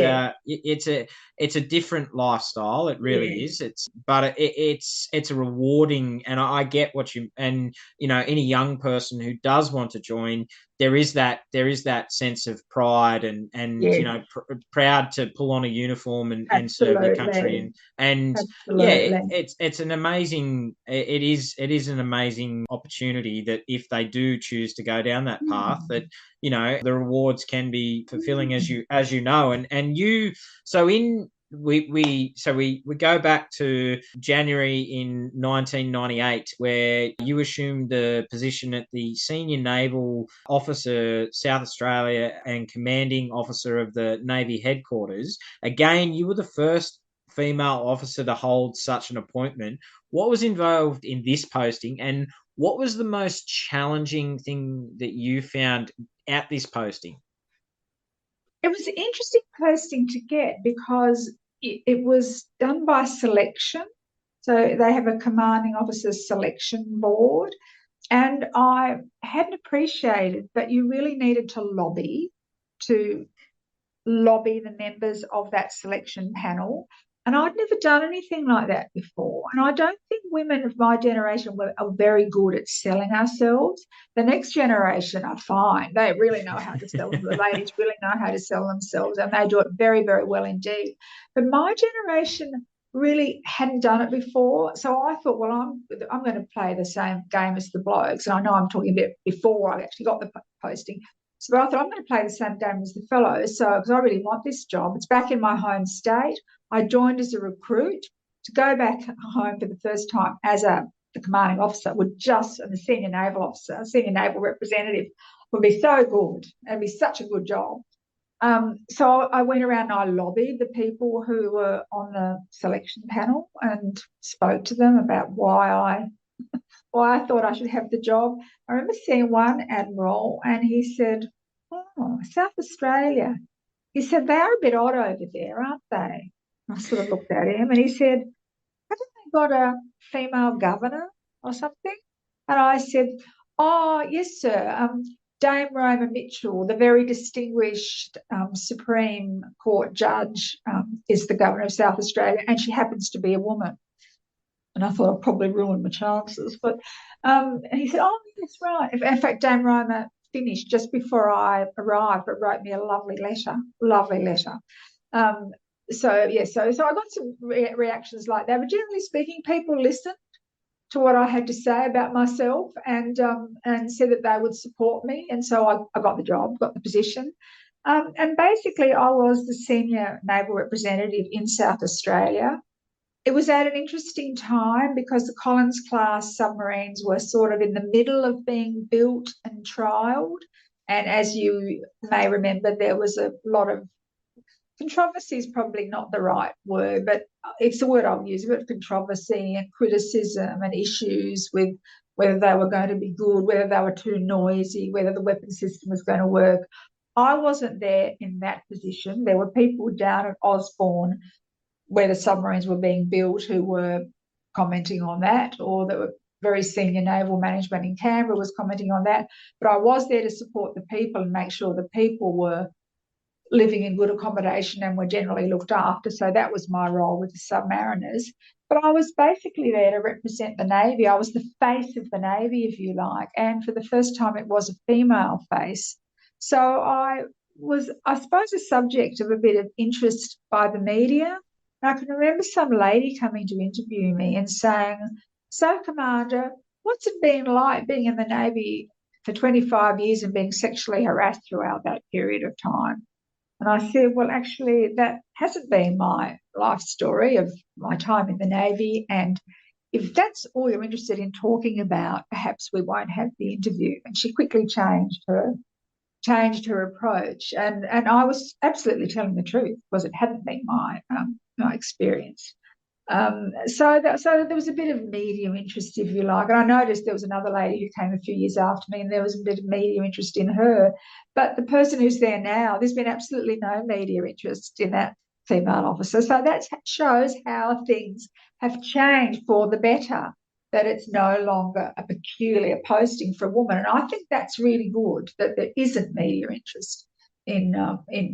a different lifestyle. It really is. It's a rewarding, and I get what you, and any young person who does want to join, there is that sense of pride and proud to pull on a uniform and serve your country, and it's an amazing, it is an amazing opportunity that if they do choose to go down that path, that the rewards can be fulfilling, as you know, and you so in we go back to January in 1998, where you assumed the position at the Senior Naval Officer, South Australia, and Commanding Officer of the Navy Headquarters. Again, you were the first female officer to hold such an appointment. What was involved in this posting, and what was the most challenging thing that you found at this posting? It was an interesting posting to get because it was done by selection. So they have a commanding officer selection board. And I hadn't appreciated that you really needed to lobby the members of that selection panel. And I'd never done anything like that before. And I don't think women of my generation are very good at selling ourselves. The next generation are fine. They really know how to sell. The ladies really know how to sell themselves, and they do it very, very well indeed. But my generation really hadn't done it before. So I thought, well, I'm going to play the same game as the blokes. And I know I'm talking about before I actually got the posting. So I thought I'm going to play the same game as the fellows. So because I really want this job. It's back in my home state. I joined as a recruit. To go back home for the first time as the commanding officer and the senior naval officer, senior naval representative would be so good. It'd be such a good job. So I went around and I lobbied the people who were on the selection panel and spoke to them about why I thought I should have the job. I remember seeing one admiral, and he said, "Oh, South Australia." He said, "They are a bit odd over there, aren't they?" I sort of looked at him, and he said, "Haven't they got a female governor or something?" And I said, "Oh, yes, sir. Dame Roma Mitchell, the very distinguished Supreme Court judge, is the governor of South Australia, and she happens to be a woman." And I thought I'd probably ruined my chances. But he said, "Oh, that's right." In fact, Dame Roma finished just before I arrived, but wrote me a lovely letter. So I got some reactions like that. But generally speaking, people listened to what I had to say about myself, and said that they would support me. And so I got the job, got the position. And basically, I was the senior naval representative in South Australia. It was at an interesting time because the Collins class submarines were sort of in the middle of being built and trialled. And as you may remember, there was a lot of controversy, is probably not the right word, but it's the word I'll use, but controversy and criticism and issues with whether they were going to be good, whether they were too noisy, whether the weapon system was going to work. I wasn't there in that position. There were people down at Osborne, where the submarines were being built, who were commenting on that, or there were very senior naval management in Canberra was commenting on that. But I was there to support the people and make sure the people were living in good accommodation and were generally looked after. So that was my role with the submariners. But I was basically there to represent the Navy. I was the face of the Navy, if you like. And for the first time, it was a female face. So I was, I suppose, a subject of a bit of interest by the media. And I can remember some lady coming to interview me and saying, "So, Commander, what's it been like being in the Navy for 25 years and being sexually harassed throughout that period of time?" And I said, "Well, actually, that hasn't been my life story of my time in the Navy. And if that's all you're interested in talking about, perhaps we won't have the interview." And she quickly changed her approach. And I was absolutely telling the truth because it hadn't been my experience. So there was a bit of media interest, if you like. And I noticed there was another lady who came a few years after me, and there was a bit of media interest in her. But the person who's there now, there's been absolutely no media interest in that female officer. So that shows how things have changed for the better, that it's no longer a peculiar posting for a woman. And I think that's really good, that there isn't media interest in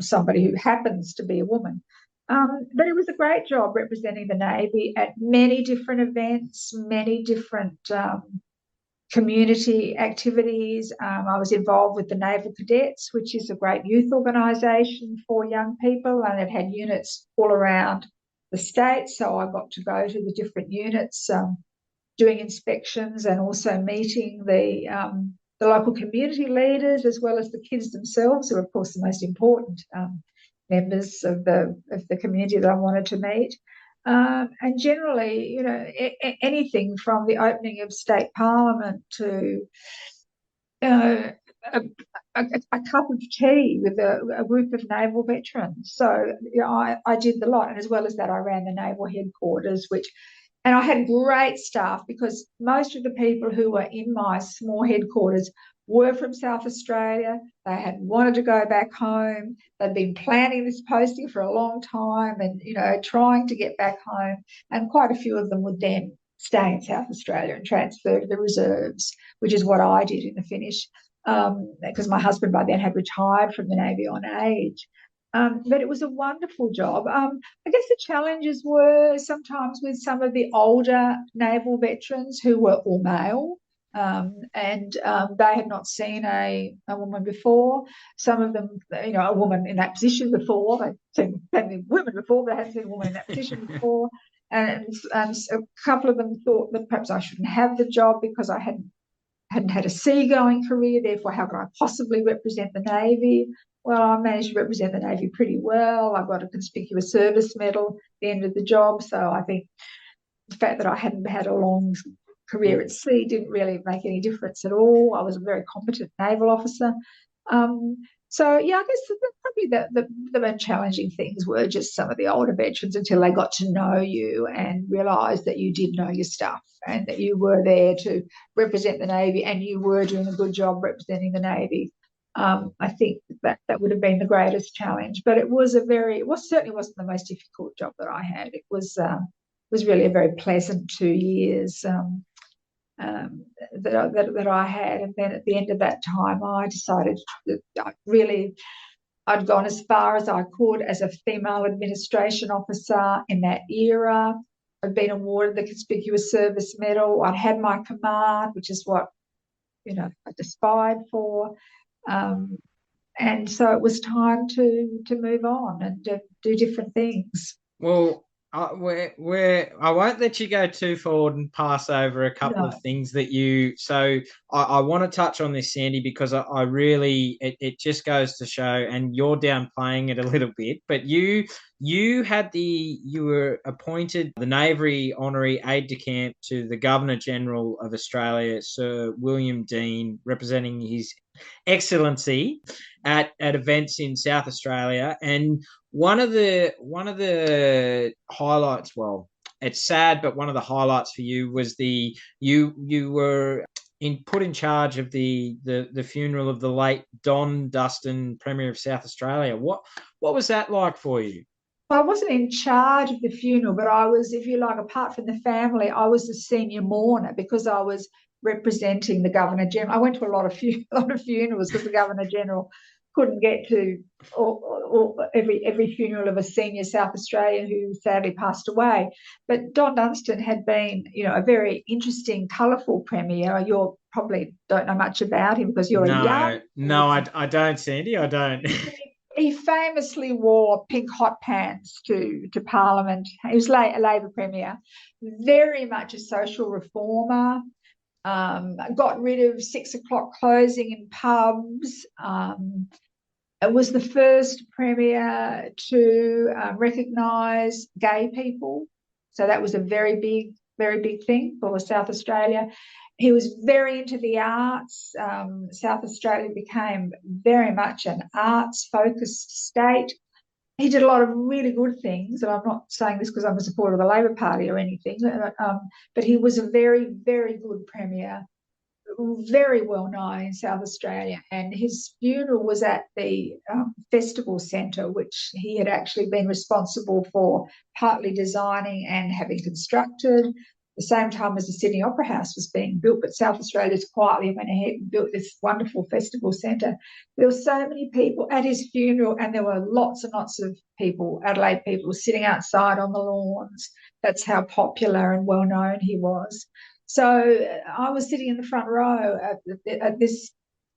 somebody who happens to be a woman. But it was a great job representing the Navy at many different events, many different community activities. I was involved with the Naval Cadets, which is a great youth organisation for young people, and it had units all around the state. So I got to go to the different units, doing inspections and also meeting the local community leaders, as well as the kids themselves, who are, of course, the most important members of the community that I wanted to meet. And generally, you know, anything from the opening of state parliament to a cup of tea with a group of naval veterans. So, you know, I did the lot. And as well as that, I ran the naval headquarters, and I had great staff, because most of the people who were in my small headquarters were from South Australia. They had wanted to go back home. They'd been planning this posting for a long time and, you know, trying to get back home. And quite a few of them would then stay in South Australia and transfer to the reserves, which is what I did in the finish, because my husband by then had retired from the Navy on age. But it was a wonderful job. I guess the challenges were sometimes with some of the older naval veterans who were all male, and they had not seen a woman before. Some of them, you know, a woman in that position before. They'd seen women before, but they hadn't seen a woman in that position before. And a couple of them thought that perhaps I shouldn't have the job because I hadn't had a seagoing career. Therefore, how could I possibly represent the Navy? Well, I managed to represent the Navy pretty well. I got a conspicuous service medal at the end of the job. So I think the fact that I hadn't had a long career at sea didn't really make any difference at all. I was a very competent naval officer. So, yeah, I guess probably the most challenging things were just some of the older veterans, until they got to know you and realised that you did know your stuff and that you were there to represent the Navy and you were doing a good job representing the Navy. I think that would have been the greatest challenge. But it certainly wasn't the most difficult job that I had. It was really a very pleasant 2 years that I had. And then at the end of that time, I decided that I'd gone as far as I could as a female administration officer in that era. I'd been awarded the Conspicuous Service Medal. I'd had my command, which is what, you know, I aspired for. And so it was time to move on and to do different things. Well, I won't let you go too forward and pass over a couple of things that you. So I want to touch on this, Sandy, because I really it just goes to show, and you're downplaying it a little bit, but you were appointed the Navy Honorary Aide-de-Camp to the Governor General of Australia, Sir William Dean, representing His Excellency at events in South Australia. And one of the highlights, well, it's sad, but one of the highlights for you was you were put in charge of the funeral of the late Don Dustin, Premier of South Australia. What was that like for you? Well, I wasn't in charge of the funeral, but I was, if you like, apart from the family, I was the senior mourner because I was representing the Governor General. I went to a lot of funerals because the Governor General couldn't get to every funeral of a senior South Australian who sadly passed away. But Don Dunstan had been, you know, a very interesting, colourful premier. You probably don't know much about him because you're a young. No, I don't, Sandy. I don't. He famously wore pink hot pants to Parliament. He was a Labor premier, very much a social reformer. Got rid of 6 o'clock closing in pubs. It was the first premier to recognise gay people. So that was a very big thing for South Australia. He was very into the arts. South Australia became very much an arts-focused state. he did a lot of really good things, and I'm not saying this because I'm a supporter of the Labor Party or anything, but he was a very, very good premier, very well known in South Australia, and his funeral was at the festival centre, which he had actually been responsible for partly designing and having constructed. The same time as the Sydney Opera House was being built, but South Australia just quietly went ahead and built this wonderful festival centre. There were so many people at his funeral, and there were lots and lots of people, Adelaide people, sitting outside on the lawns. That's how popular and well known he was. So I was sitting in the front row at this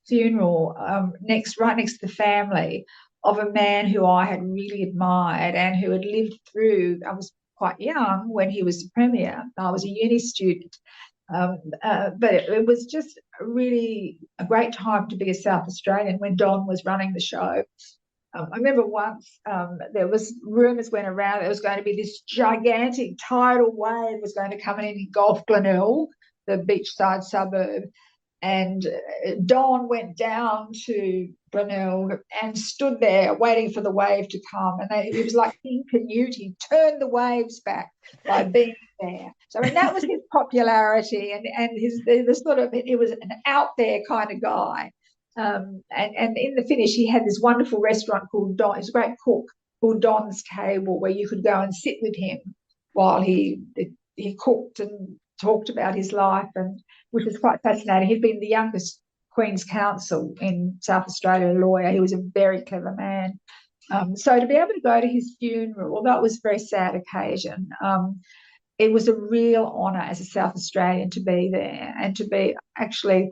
funeral, right next to the family of a man who I had really admired and who had lived through. I was quite young when he was the premier. I was a uni student, but it was just really a great time to be a South Australian when Don was running the show. I remember once there was rumours went around there was going to be this gigantic tidal wave was going to come in and engulf Glenelg, the beachside suburb, and Don went down to Glenelg and stood there waiting for the wave to come, and it was like King Canute. He turned the waves back by being there. So I mean that was his popularity, and the sort of, it was an out there kind of guy. And in the finish, he had this wonderful restaurant called Don. He's a great cook, called Don's Table, where you could go and sit with him while he cooked and talked about his life, and which was quite fascinating. He'd been the youngest Queen's Counsel in South Australia, a lawyer. He was a very clever man. So to be able to go to his funeral, although it was a very sad occasion, it was a real honour as a South Australian to be there and to be actually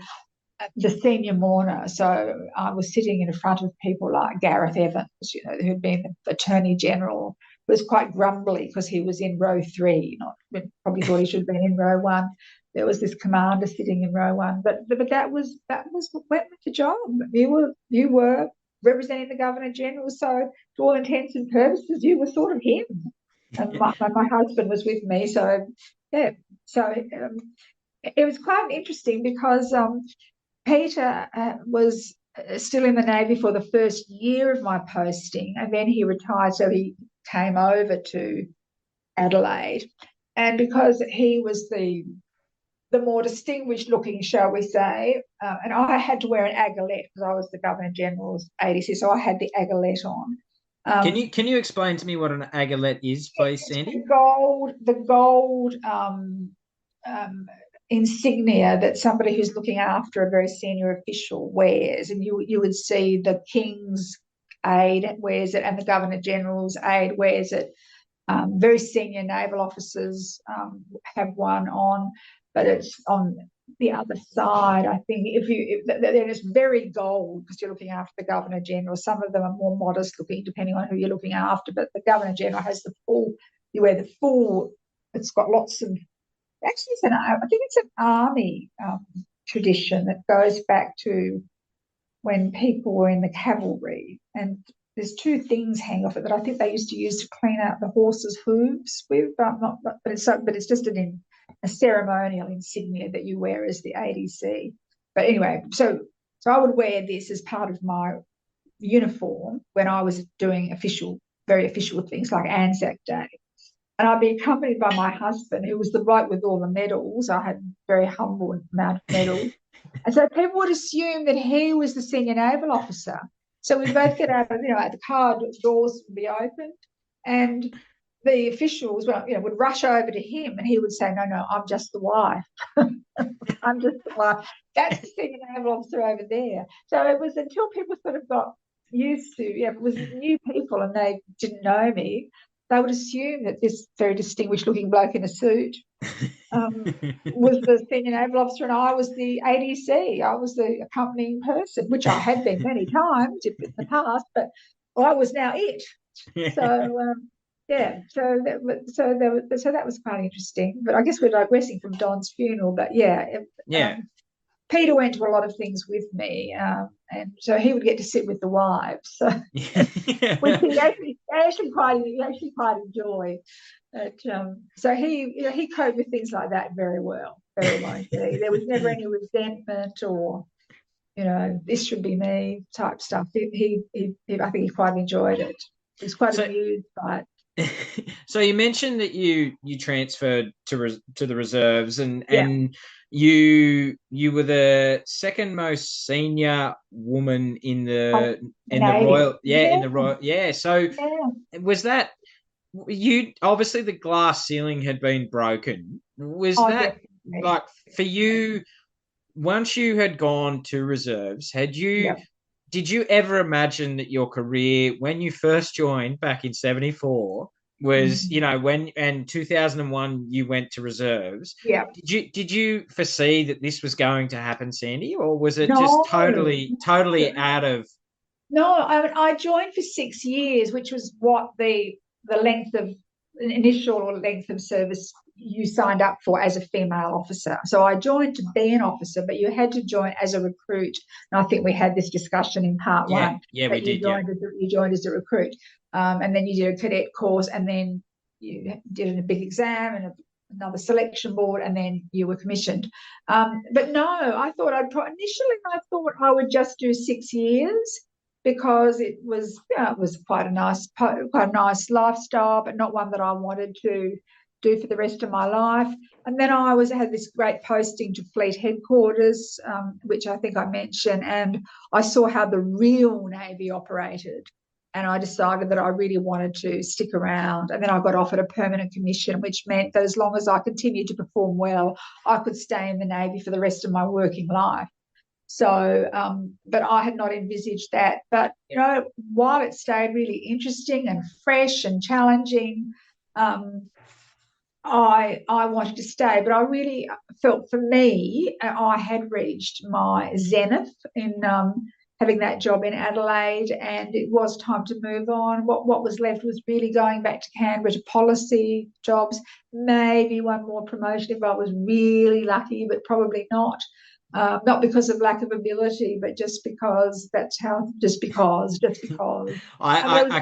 the senior mourner. So I was sitting in front of people like Gareth Evans, who'd been the Attorney General, who was quite grumbly because he was in row 3, probably thought he should have been in row 1. There was this commander sitting in row 1, but that was what went with the job. You were representing the Governor General, so to all intents and purposes, you were sort of him. And my husband was with me, so yeah. So it was quite interesting because Peter was still in the Navy for the first year of my posting, and then he retired, so he came over to Adelaide. And because he was the more distinguished looking, shall we say, and I had to wear an agolette because I was the Governor General's ADC, so I had the agolette on. Can you explain to me what an agolette is, please, Sandy? The gold insignia that somebody who's looking after a very senior official wears, and you would see the King's aide wears it and the Governor General's aide wears it. Very senior naval officers have one on, but it's on the other side. I think they're just very gold because you're looking after the Governor General. Some of them are more modest looking depending on who you're looking after, but the Governor General has you wear the full. It's got lots of. Actually, I think it's an army tradition that goes back to when people were in the cavalry, and there's 2 things hang off it that I think they used to use to clean out the horses' hooves with, but it's just a ceremonial insignia that you wear as the ADC. But anyway, so I would wear this as part of my uniform when I was doing very official things like Anzac Day. And I'd be accompanied by my husband, who was the bloke with all the medals. I had a very humble amount of medals. And so people would assume that he was the senior naval officer. So we'd both get out of, the car doors would be opened, and the officials would rush over to him, and he would say, no, I'm just the wife. I'm just the wife. That's the senior naval officer over there. So it was until people sort of got used to, if it was new people and they didn't know me, they would assume that this very distinguished-looking bloke in a suit was the senior naval officer, and I was the ADC. I was the accompanying person, which I had been many times in the past, but I was now it. So so that was quite interesting. But I guess we're digressing from Don's funeral. But Peter went to a lot of things with me, and so he would get to sit with the wives, so, which he actually quite enjoyed. But, so he coped with things like that very well indeed. There was never any resentment or this should be me type stuff. I think he quite enjoyed it. was quite amused by it. So you mentioned that you transferred to the reserves, and Yeah. you were the second most senior woman in the Royal, in the Royal, So was that, you obviously the glass ceiling had been broken? Was that definitely. like for you? Once you had gone to reserves, did you ever imagine that your career, when you first joined back in 74, was, when, and 2001 you went to reserves? Yeah. Did you foresee that this was going to happen, Sandy, or was it No. just totally out of? No, I joined for 6 years, which was what the length of initial length of service you signed up for as a female officer. So I joined to be an officer, but you had to join as a recruit. And I think we had this discussion in part one. Yeah, we did. You joined as a recruit, and then you did a cadet course, and then you did a big exam and another selection board, and then you were commissioned. But no, I thought initially I thought I would just do 6 years, because it was quite a nice lifestyle, but not one that I wanted to do for the rest of my life. And then I had this great posting to Fleet Headquarters, which I think I mentioned, and I saw how the real Navy operated, and I decided that I really wanted to stick around. And then I got offered a permanent commission, which meant that as long as I continued to perform well, I could stay in the Navy for the rest of my working life. So, but I had not envisaged that. But, while it stayed really interesting and fresh and challenging, I wanted to stay. But I really felt, for me, I had reached my zenith in having that job in Adelaide, and it was time to move on. What was left was really going back to Canberra to policy jobs, maybe one more promotion if I was really lucky, but probably not. Not because of lack of ability, but just because that's how. Just because. I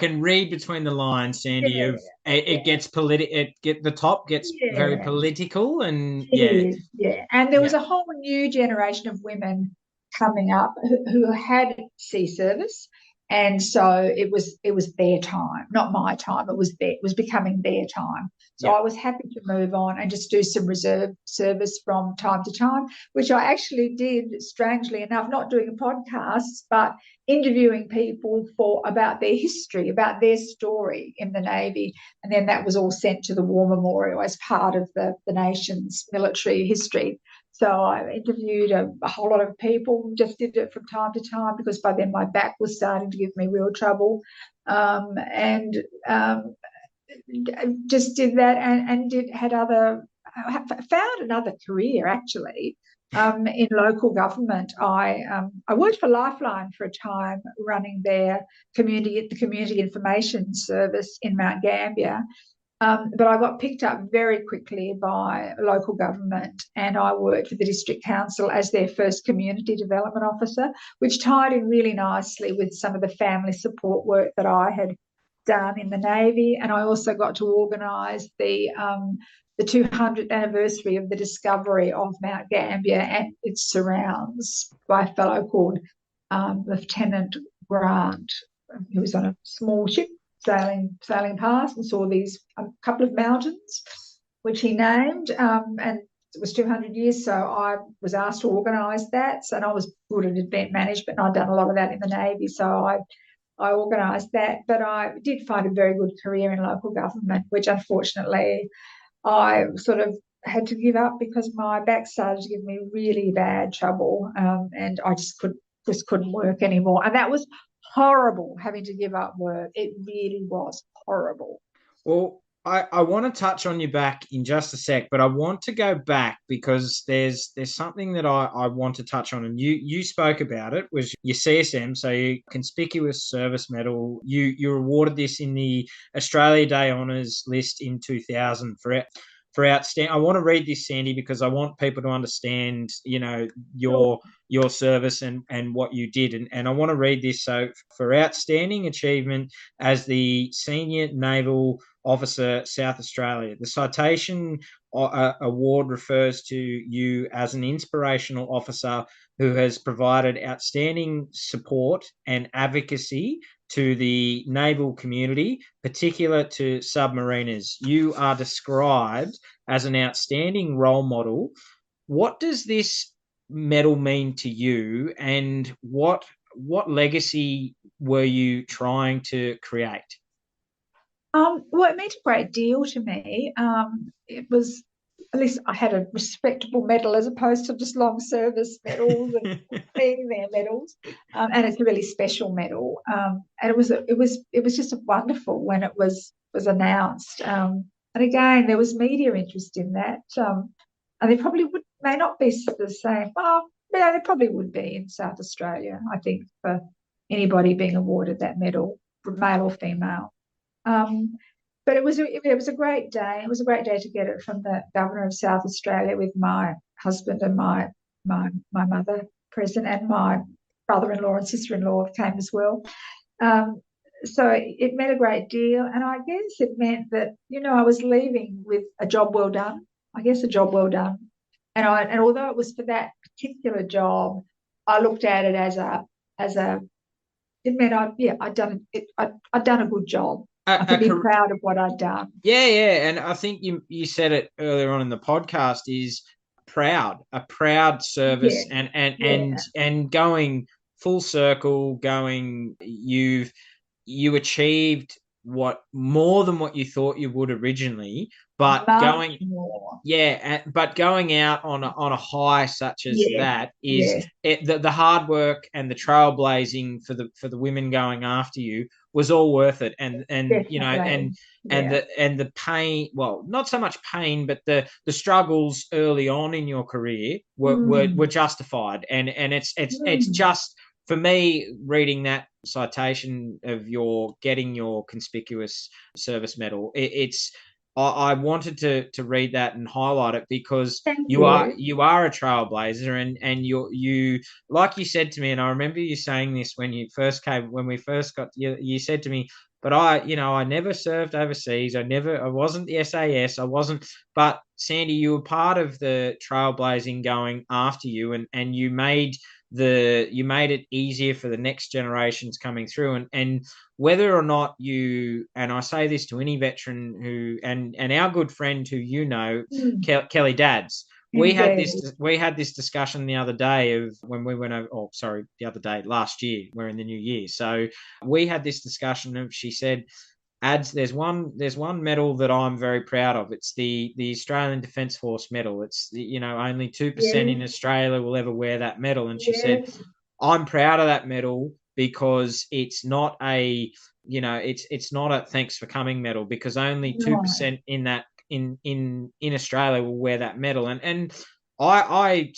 can read between the lines, Sandy. Of it gets political. The top gets very political, and And there was a whole new generation of women coming up who had sea service, and so it was their time, not my time. It was becoming their time. So I was happy to move on and just do some reserve service from time to time, which I actually did, strangely enough, not doing podcasts, but interviewing people about their history, about their story in the Navy. And then that was all sent to the War Memorial as part of the nation's military history. So I interviewed a whole lot of people, just did it from time to time, because by then my back was starting to give me real trouble. Just did that, and found another career actually in local government. I worked for Lifeline for a time, running the community information service in Mount Gambier. But I got picked up very quickly by local government, and I worked for the district council as their first community development officer, which tied in really nicely with some of the family support work that I had done in the Navy. And I also got to organise the 200th anniversary of the discovery of Mount Gambier and its surrounds by a fellow called Lieutenant Grant, who was on a small ship sailing past and saw these couple of mountains, which he named, and it was 200 years. So I was asked to organise that. So, and I was good at event management, and I'd done a lot of that in the Navy. So I organised that. But I did find a very good career in local government, which unfortunately I sort of had to give up because my back started to give me really bad trouble, and I just couldn't work anymore. And that was horrible, having to give up work. It really was horrible. Well, I want to touch on your back in just a sec, but I want to go back because there's something that I want to touch on, and you spoke about it, was your CSM, so your Conspicuous Service Medal. You were awarded this in the Australia Day Honours list in 2000 for outstanding. I want to read this, Sandy, because I want people to understand, your service and what you did. And I want to read this. So, for outstanding achievement as the Senior Naval Officer, South Australia, the citation award refers to you as an inspirational officer who has provided outstanding support and advocacy to the naval community, particular to submariners. You are described as an outstanding role model. What does this medal mean to you, and what legacy were you trying to create? Well, it meant a great deal to me. It was, at least I had a respectable medal as opposed to just long service medals and being there medals. And it's a really special medal. And it was just wonderful when it was announced. And again, there was media interest in that. And they probably may not be the same. Well, yeah, they probably would be in South Australia, I think, for anybody being awarded that medal, male or female. But it was a great day. It was a great day to get it from the Governor of South Australia, with my husband and my mother present, and my brother-in-law and sister-in-law came as well. So it meant a great deal, and I guess it meant that I was leaving with a job well done. I guess a job well done, and although it was for that particular job, I looked at it as a it meant I'd done a good job. I could be proud of what I'd done. Yeah, and I think you said it earlier on in the podcast, is a proud service, Yeah. and going full circle, you achieved more than what you thought you would originally, but Much more. but going out on a high such as that is the hard work and the trailblazing for the women going after you was all worth it, and the pain, well, not so much pain, but the struggles early on in your career were justified, and it's just, for me, reading that citation of getting your conspicuous service medal, I wanted to read that and highlight it, because you are a trailblazer, and you, like you said to me, and I remember you saying this when we first got you said to me, but I never served overseas. I wasn't the SAS. I wasn't, but Sandy, you were part of the trailblazing going after you, and you made it easier for the next generations coming through, and whether or not and I say this to any veteran who, and our good friend who Kelly Dadds, we had this discussion the other day of when we went over, the other day, last year, we're in the new year, so we had this discussion of, she said, Ads, there's one medal that I'm very proud of. It's the Australian Defence Force medal. It's only 2% in Australia will ever wear that medal, and she said, I'm proud of that medal, because it's not a it's not a thanks for coming medal, because only 2% in that in Australia will wear that medal, and I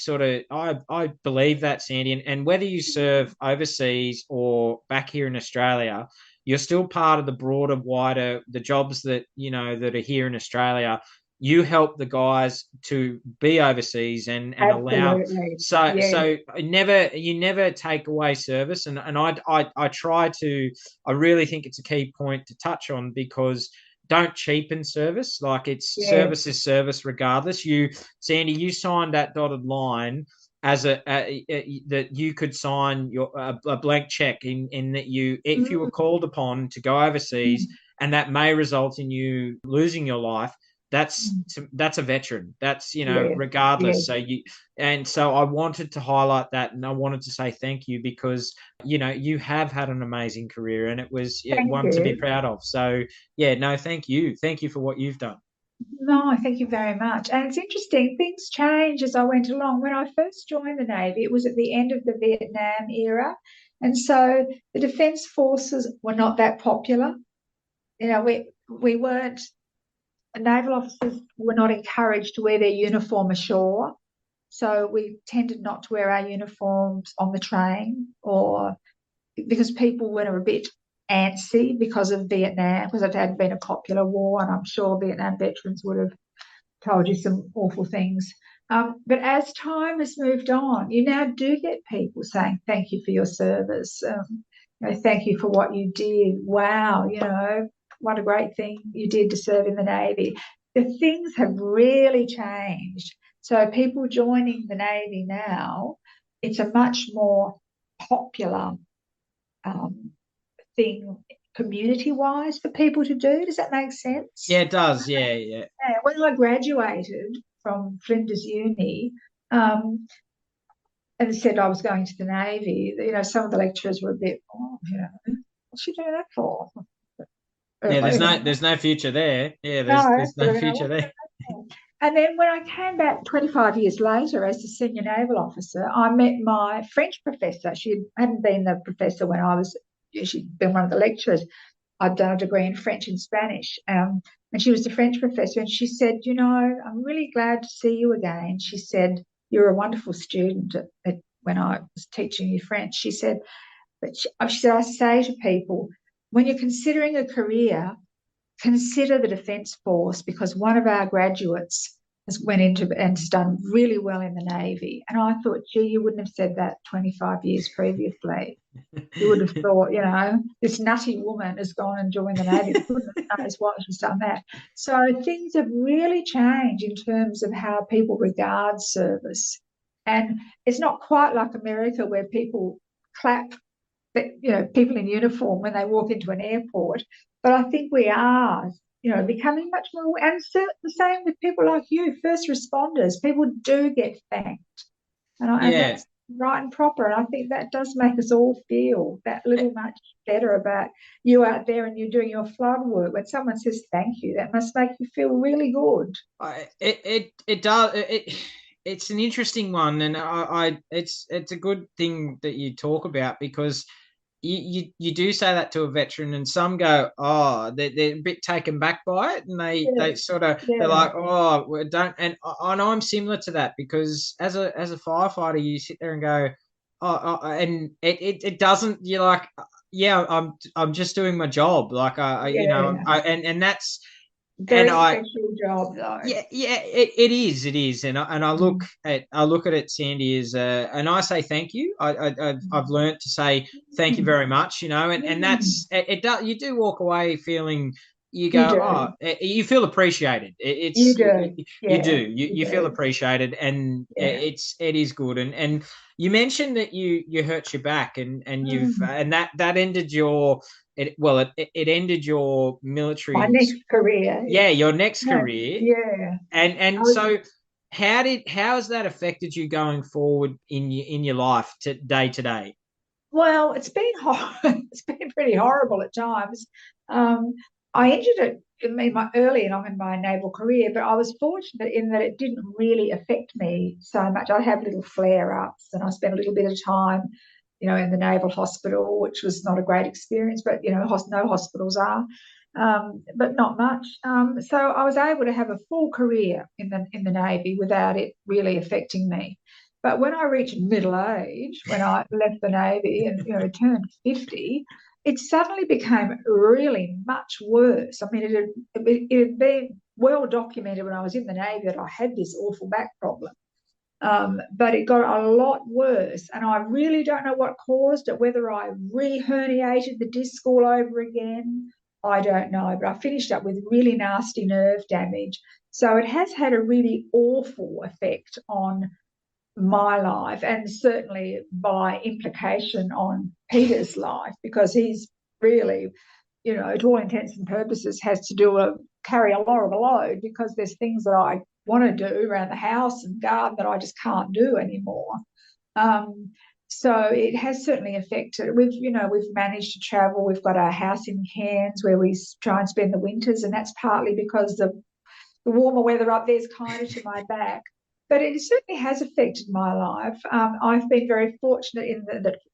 believe that, Sandy, and whether you serve overseas or back here in Australia, you're still part of the broader, wider, the jobs that that are here in Australia. You help the guys to be overseas and allow. So you never take away service, and I try to. I really think it's a key point to touch on, because don't cheapen service. Like, service is service regardless. Sandy, you signed that dotted line as that you could sign a blank check in that if you were called upon to go overseas, and that may result in you losing your life, that's a veteran. That's regardless. So I wanted to highlight that, and I wanted to say thank you, because you have had an amazing career, and it was one to be proud of. So thank you for what you've done. No, thank you very much. And it's interesting, things changed as I went along. When I first joined the Navy, it was at the end of the Vietnam era. And so the Defence Forces were not that popular. We weren't, naval officers were not encouraged to wear their uniform ashore. So we tended not to wear our uniforms on the train, or because people were a bit antsy because of Vietnam, because it had been a popular war, and I'm sure Vietnam veterans would have told you some awful things. But as time has moved on, you now do get people saying, thank you for your service. Thank you for what you did. Wow, what a great thing you did to serve in the Navy. The things have really changed. So people joining the Navy now, it's a much more popular thing community-wise for people to do. Does that make sense? Yeah, it does. Yeah. Yeah. When I graduated from Flinders Uni, and said I was going to the Navy, some of the lecturers were a bit, what's she doing that for? Yeah, there's no future there. Yeah, there's no future there. And then when I came back 25 years later as a senior naval officer, I met my French professor. She hadn't been the professor when she'd been one of the lecturers. I'd done a degree in French and Spanish. And she was the French professor. And she said, I'm really glad to see you again. She said, you're a wonderful student when I was teaching you French. She said, I say to people, when you're considering a career, consider the Defence Force, because one of our graduates has went into and has done really well in the Navy. And I thought, gee, you wouldn't have said that 25 years previously. You would have thought, this nutty woman has gone and joined the Navy. Goodness knows why she's done that. So things have really changed in terms of how people regard service. And it's not quite like America where people clap, people in uniform when they walk into an airport. But I think we are, becoming much more, and the same with people like you, first responders. People do get thanked. And that's right and proper. And I think that does make us all feel that little much better about you out there and you're doing your flood work. When someone says thank you, that must make you feel really good. It does. It's an interesting one, and it's a good thing that you talk about, because you do say that to a veteran, and some go, oh, they're a bit taken back by it, and they sort of they're like, oh, we don't. And I'm similar to that, because as a firefighter, you sit there and go, and it doesn't. You're like, yeah, I'm just doing my job, like and that's. Very special job, though. Yeah, it is, and I look at it, Sandy, as and I say thank you. I've learned to say thank you very much, and that's it. You do walk away feeling, you go, you feel appreciated. You do. You feel appreciated, and it is good. And you mentioned that you hurt your back, and you've and that ended your. It ended your military. My next career. Yeah, your next career. Yeah. And so, how has that affected you going forward in your life day to day? Well, it's been it's been pretty horrible at times. I injured it early on in my naval career, but I was fortunate in that it didn't really affect me so much. I have little flare-ups, and I spent a little bit of time in the Naval Hospital, which was not a great experience, but, no hospitals are, but not much. So I was able to have a full career in the Navy without it really affecting me. But when I reached middle age, when I left the Navy and, turned 50, it suddenly became really much worse. I mean, it had been well documented when I was in the Navy that I had this awful back problem. But it got a lot worse, and I really don't know what caused it, whether I re-herniated the disc all over again. I don't know, but I finished up with really nasty nerve damage. So it has had a really awful effect on my life, and certainly by implication on Peter's life, because he's really, to all intents and purposes, has to carry a lot of a load, because there's things that I want to do around the house and garden that I just can't do anymore. So it has certainly affected. We've managed to travel. We've got our house in Cairns where we try and spend the winters, and that's partly because the warmer weather up there is kinder to my back. But it certainly has affected my life. I've been very fortunate in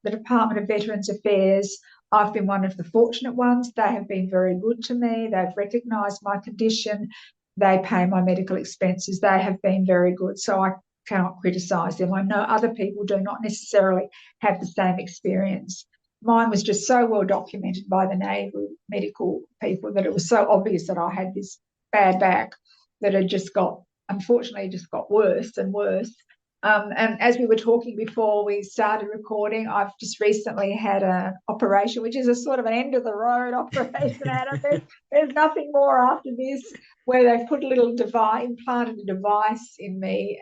the Department of Veterans Affairs. I've been one of the fortunate ones. They have been very good to me. They've recognised my condition. They pay my medical expenses. They have been very good, so I cannot criticise them. I know other people do not necessarily have the same experience. Mine was just so well documented by the naval medical people that it was so obvious that I had this bad back that it unfortunately just got worse and worse. And as we were talking before we started recording, I've just recently had an operation, which is a sort of an end-of-the-road operation out of it. There's nothing more after this, where they've put a little device, implanted a device in me,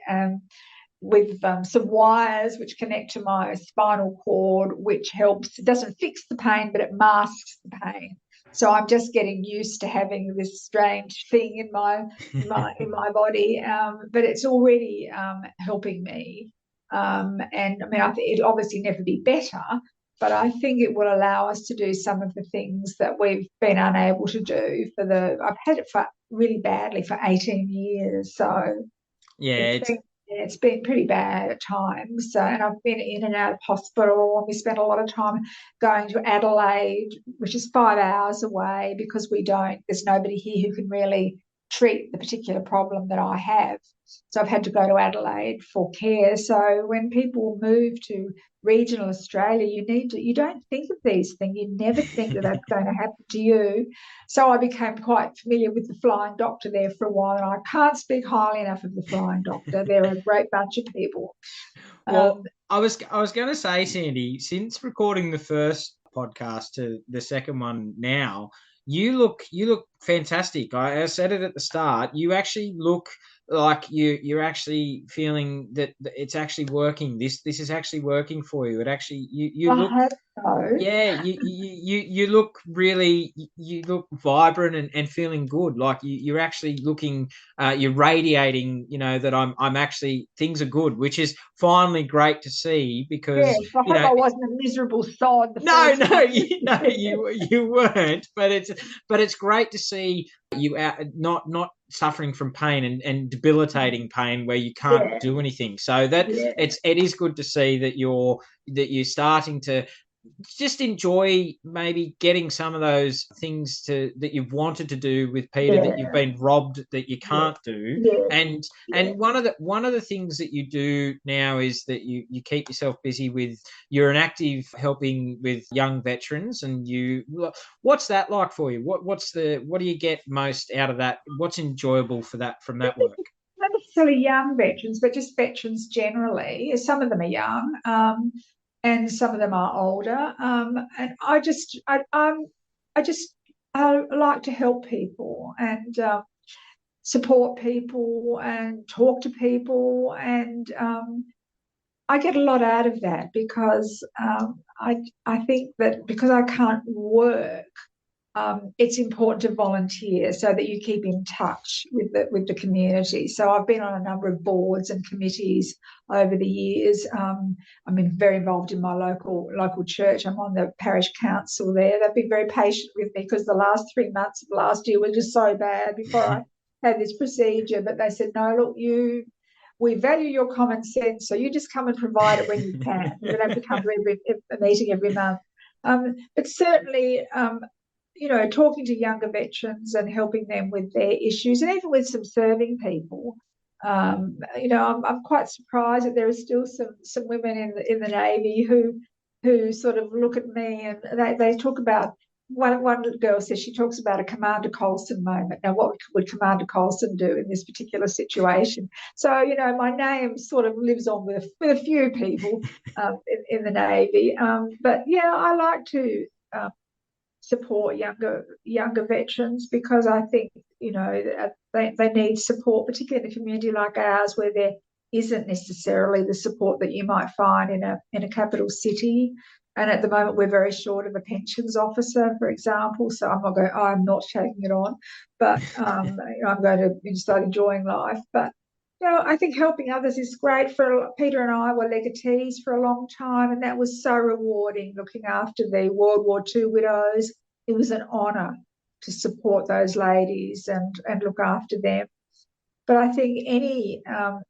some wires which connect to my spinal cord, which helps. It doesn't fix the pain, but it masks the pain. So I'm just getting used to having this strange thing in my body, but it's already helping me. And I mean, I think it'll obviously never be better, but I think it will allow us to do some of the things that we've been unable to do I've had it for really badly for 18 years. So yeah, it's been pretty bad at times. So, and I've been in and out of hospital, and we spent a lot of time going to Adelaide, which is 5 hours away, because there's nobody here who can really treat the particular problem that I have. So I've had to go to Adelaide for care. So when people move to regional Australia, you don't think of these things. You never think that that's going to happen to you. So I became quite familiar with the Flying Doctor there for a while, and I can't speak highly enough of the Flying Doctor. They're a great bunch of people. Well, I was going to say, Sandy, since recording the first podcast to the second one now, you look fantastic. I said it at the start. You actually look like you're actually feeling that it's actually working. This is actually working for you. It actually you look. I hope so. Yeah, you look really, you look vibrant and feeling good. Like you're actually looking, you're radiating. You know that I'm actually, things are good, which is finally great to see, because yes, I hope I wasn't a miserable sod. No, you weren't. But it's great to see you not suffering from pain and debilitating pain where you can't do anything. So it is good to see that you're starting to just enjoy maybe getting some of those things that you've wanted to do with Peter, that you've been robbed, that you can't do. And one of the things that you do now is that you keep yourself busy with, you're an active helping with young veterans, and what's that like for you? What do you get most out of that? What's enjoyable from that work? Not necessarily young veterans, but just veterans generally. Some of them are young, and some of them are older. And I like to help people and support people and talk to people, and I get a lot out of that, because I think that because I can't work, it's important to volunteer so that you keep in touch with the community. So I've been on a number of boards and committees over the years. I'm very involved in my local church. I'm on the parish council there. They've been very patient with me, because the last 3 months of last year were just so bad before I had this procedure. But they said, no, look, we value your common sense, so you just come and provide it when you can. You don't have to come to a meeting every month. But certainly, talking to younger veterans and helping them with their issues, and even with some serving people. I'm quite surprised that there are still some women in the Navy who sort of look at me, and they talk about, one girl says she talks about a Commander Coulson moment. Now, what would Commander Coulson do in this particular situation? So, my name sort of lives on with a few people in the Navy. But yeah, I like to support younger veterans, because I think they need support, particularly in a community like ours, where there isn't necessarily the support that you might find in a capital city. And at the moment, we're very short of a pensions officer, for example. So I'm not taking it on, but I'm going to start enjoying life. But I think helping others is great. Peter and I were legatees for a long time, and that was so rewarding, looking after the World War II widows. It was an honour to support those ladies and look after them. But I think any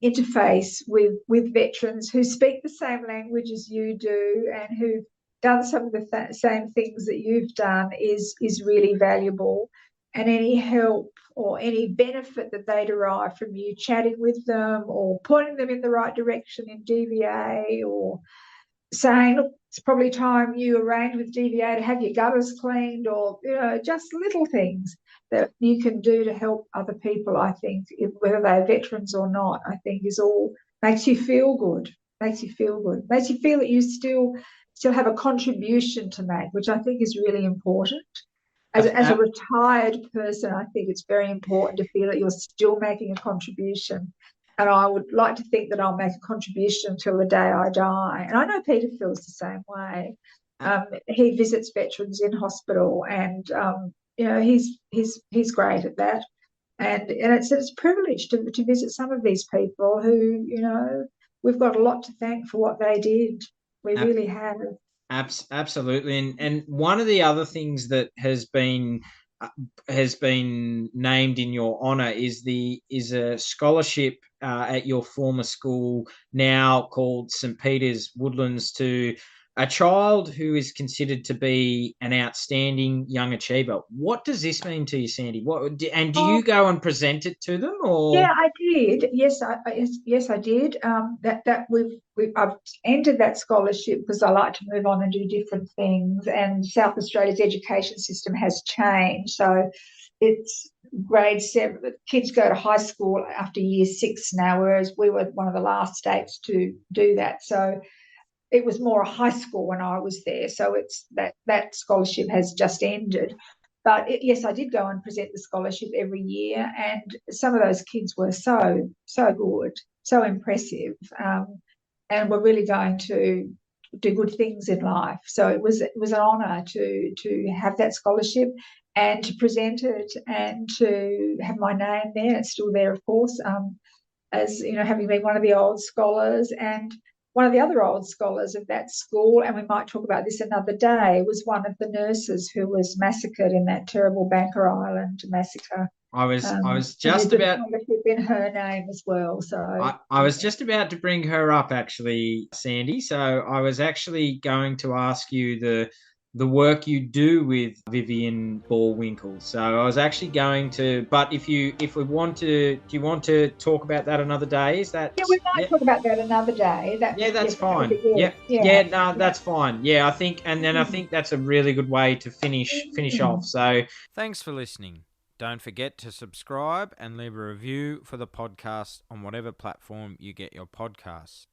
interface with veterans who speak the same language as you do, and who've done some of the same things that you've done, is really valuable. And any help or any benefit that they derive from you chatting with them, or pointing them in the right direction in DVA, or saying, look, it's probably time you arrange with DVA to have your gutters cleaned, or just little things that you can do to help other people, I think, whether they're veterans or not, I think is all makes you feel good. Makes you feel that you still have a contribution to make, which I think is really important. As a retired person, I think it's very important to feel that you're still making a contribution. And I would like to think that I'll make a contribution until the day I die. And I know Peter feels the same way. He visits veterans in hospital, and he's great at that. And it's a privilege to visit some of these people who, we've got a lot to thank for what they did. We really have. Absolutely. And one of the other things that has been named in your honor is a scholarship at your former school, now called St. Peter's Woodlands, to a child who is considered to be an outstanding young achiever. What does this mean to you, Sandy? Do you go and present it to them, or? Yeah, I did. Yes, I did. I've entered that scholarship because I like to move on and do different things. And South Australia's education system has changed, so it's grade 7. Kids go to high school after year 6 now, whereas we were one of the last states to do that. So it was more a high school when I was there. So it's that scholarship has just ended. But yes, I did go and present the scholarship every year, and some of those kids were so good, so impressive, and were really going to do good things in life. So it was an honour to have that scholarship and to present it and to have my name there. It's still there, of course, as having been one of the old scholars. And one of the other old scholars of that school, and we might talk about this another day, was one of the nurses who was massacred in that terrible Banker Island massacre. I was just about in her name as well. So I was just about to bring her up, actually, Sandy. So I was actually going to ask you the work you do with Vivian Ballwinkle. So I was actually going to, but if we want to, do you want to talk about that another day? Is that? Yeah, we might talk about that another day. That's fine. That's fine. Yeah, I think, and then I think that's a really good way to finish off. So thanks for listening. Don't forget to subscribe and leave a review for the podcast on whatever platform you get your podcasts.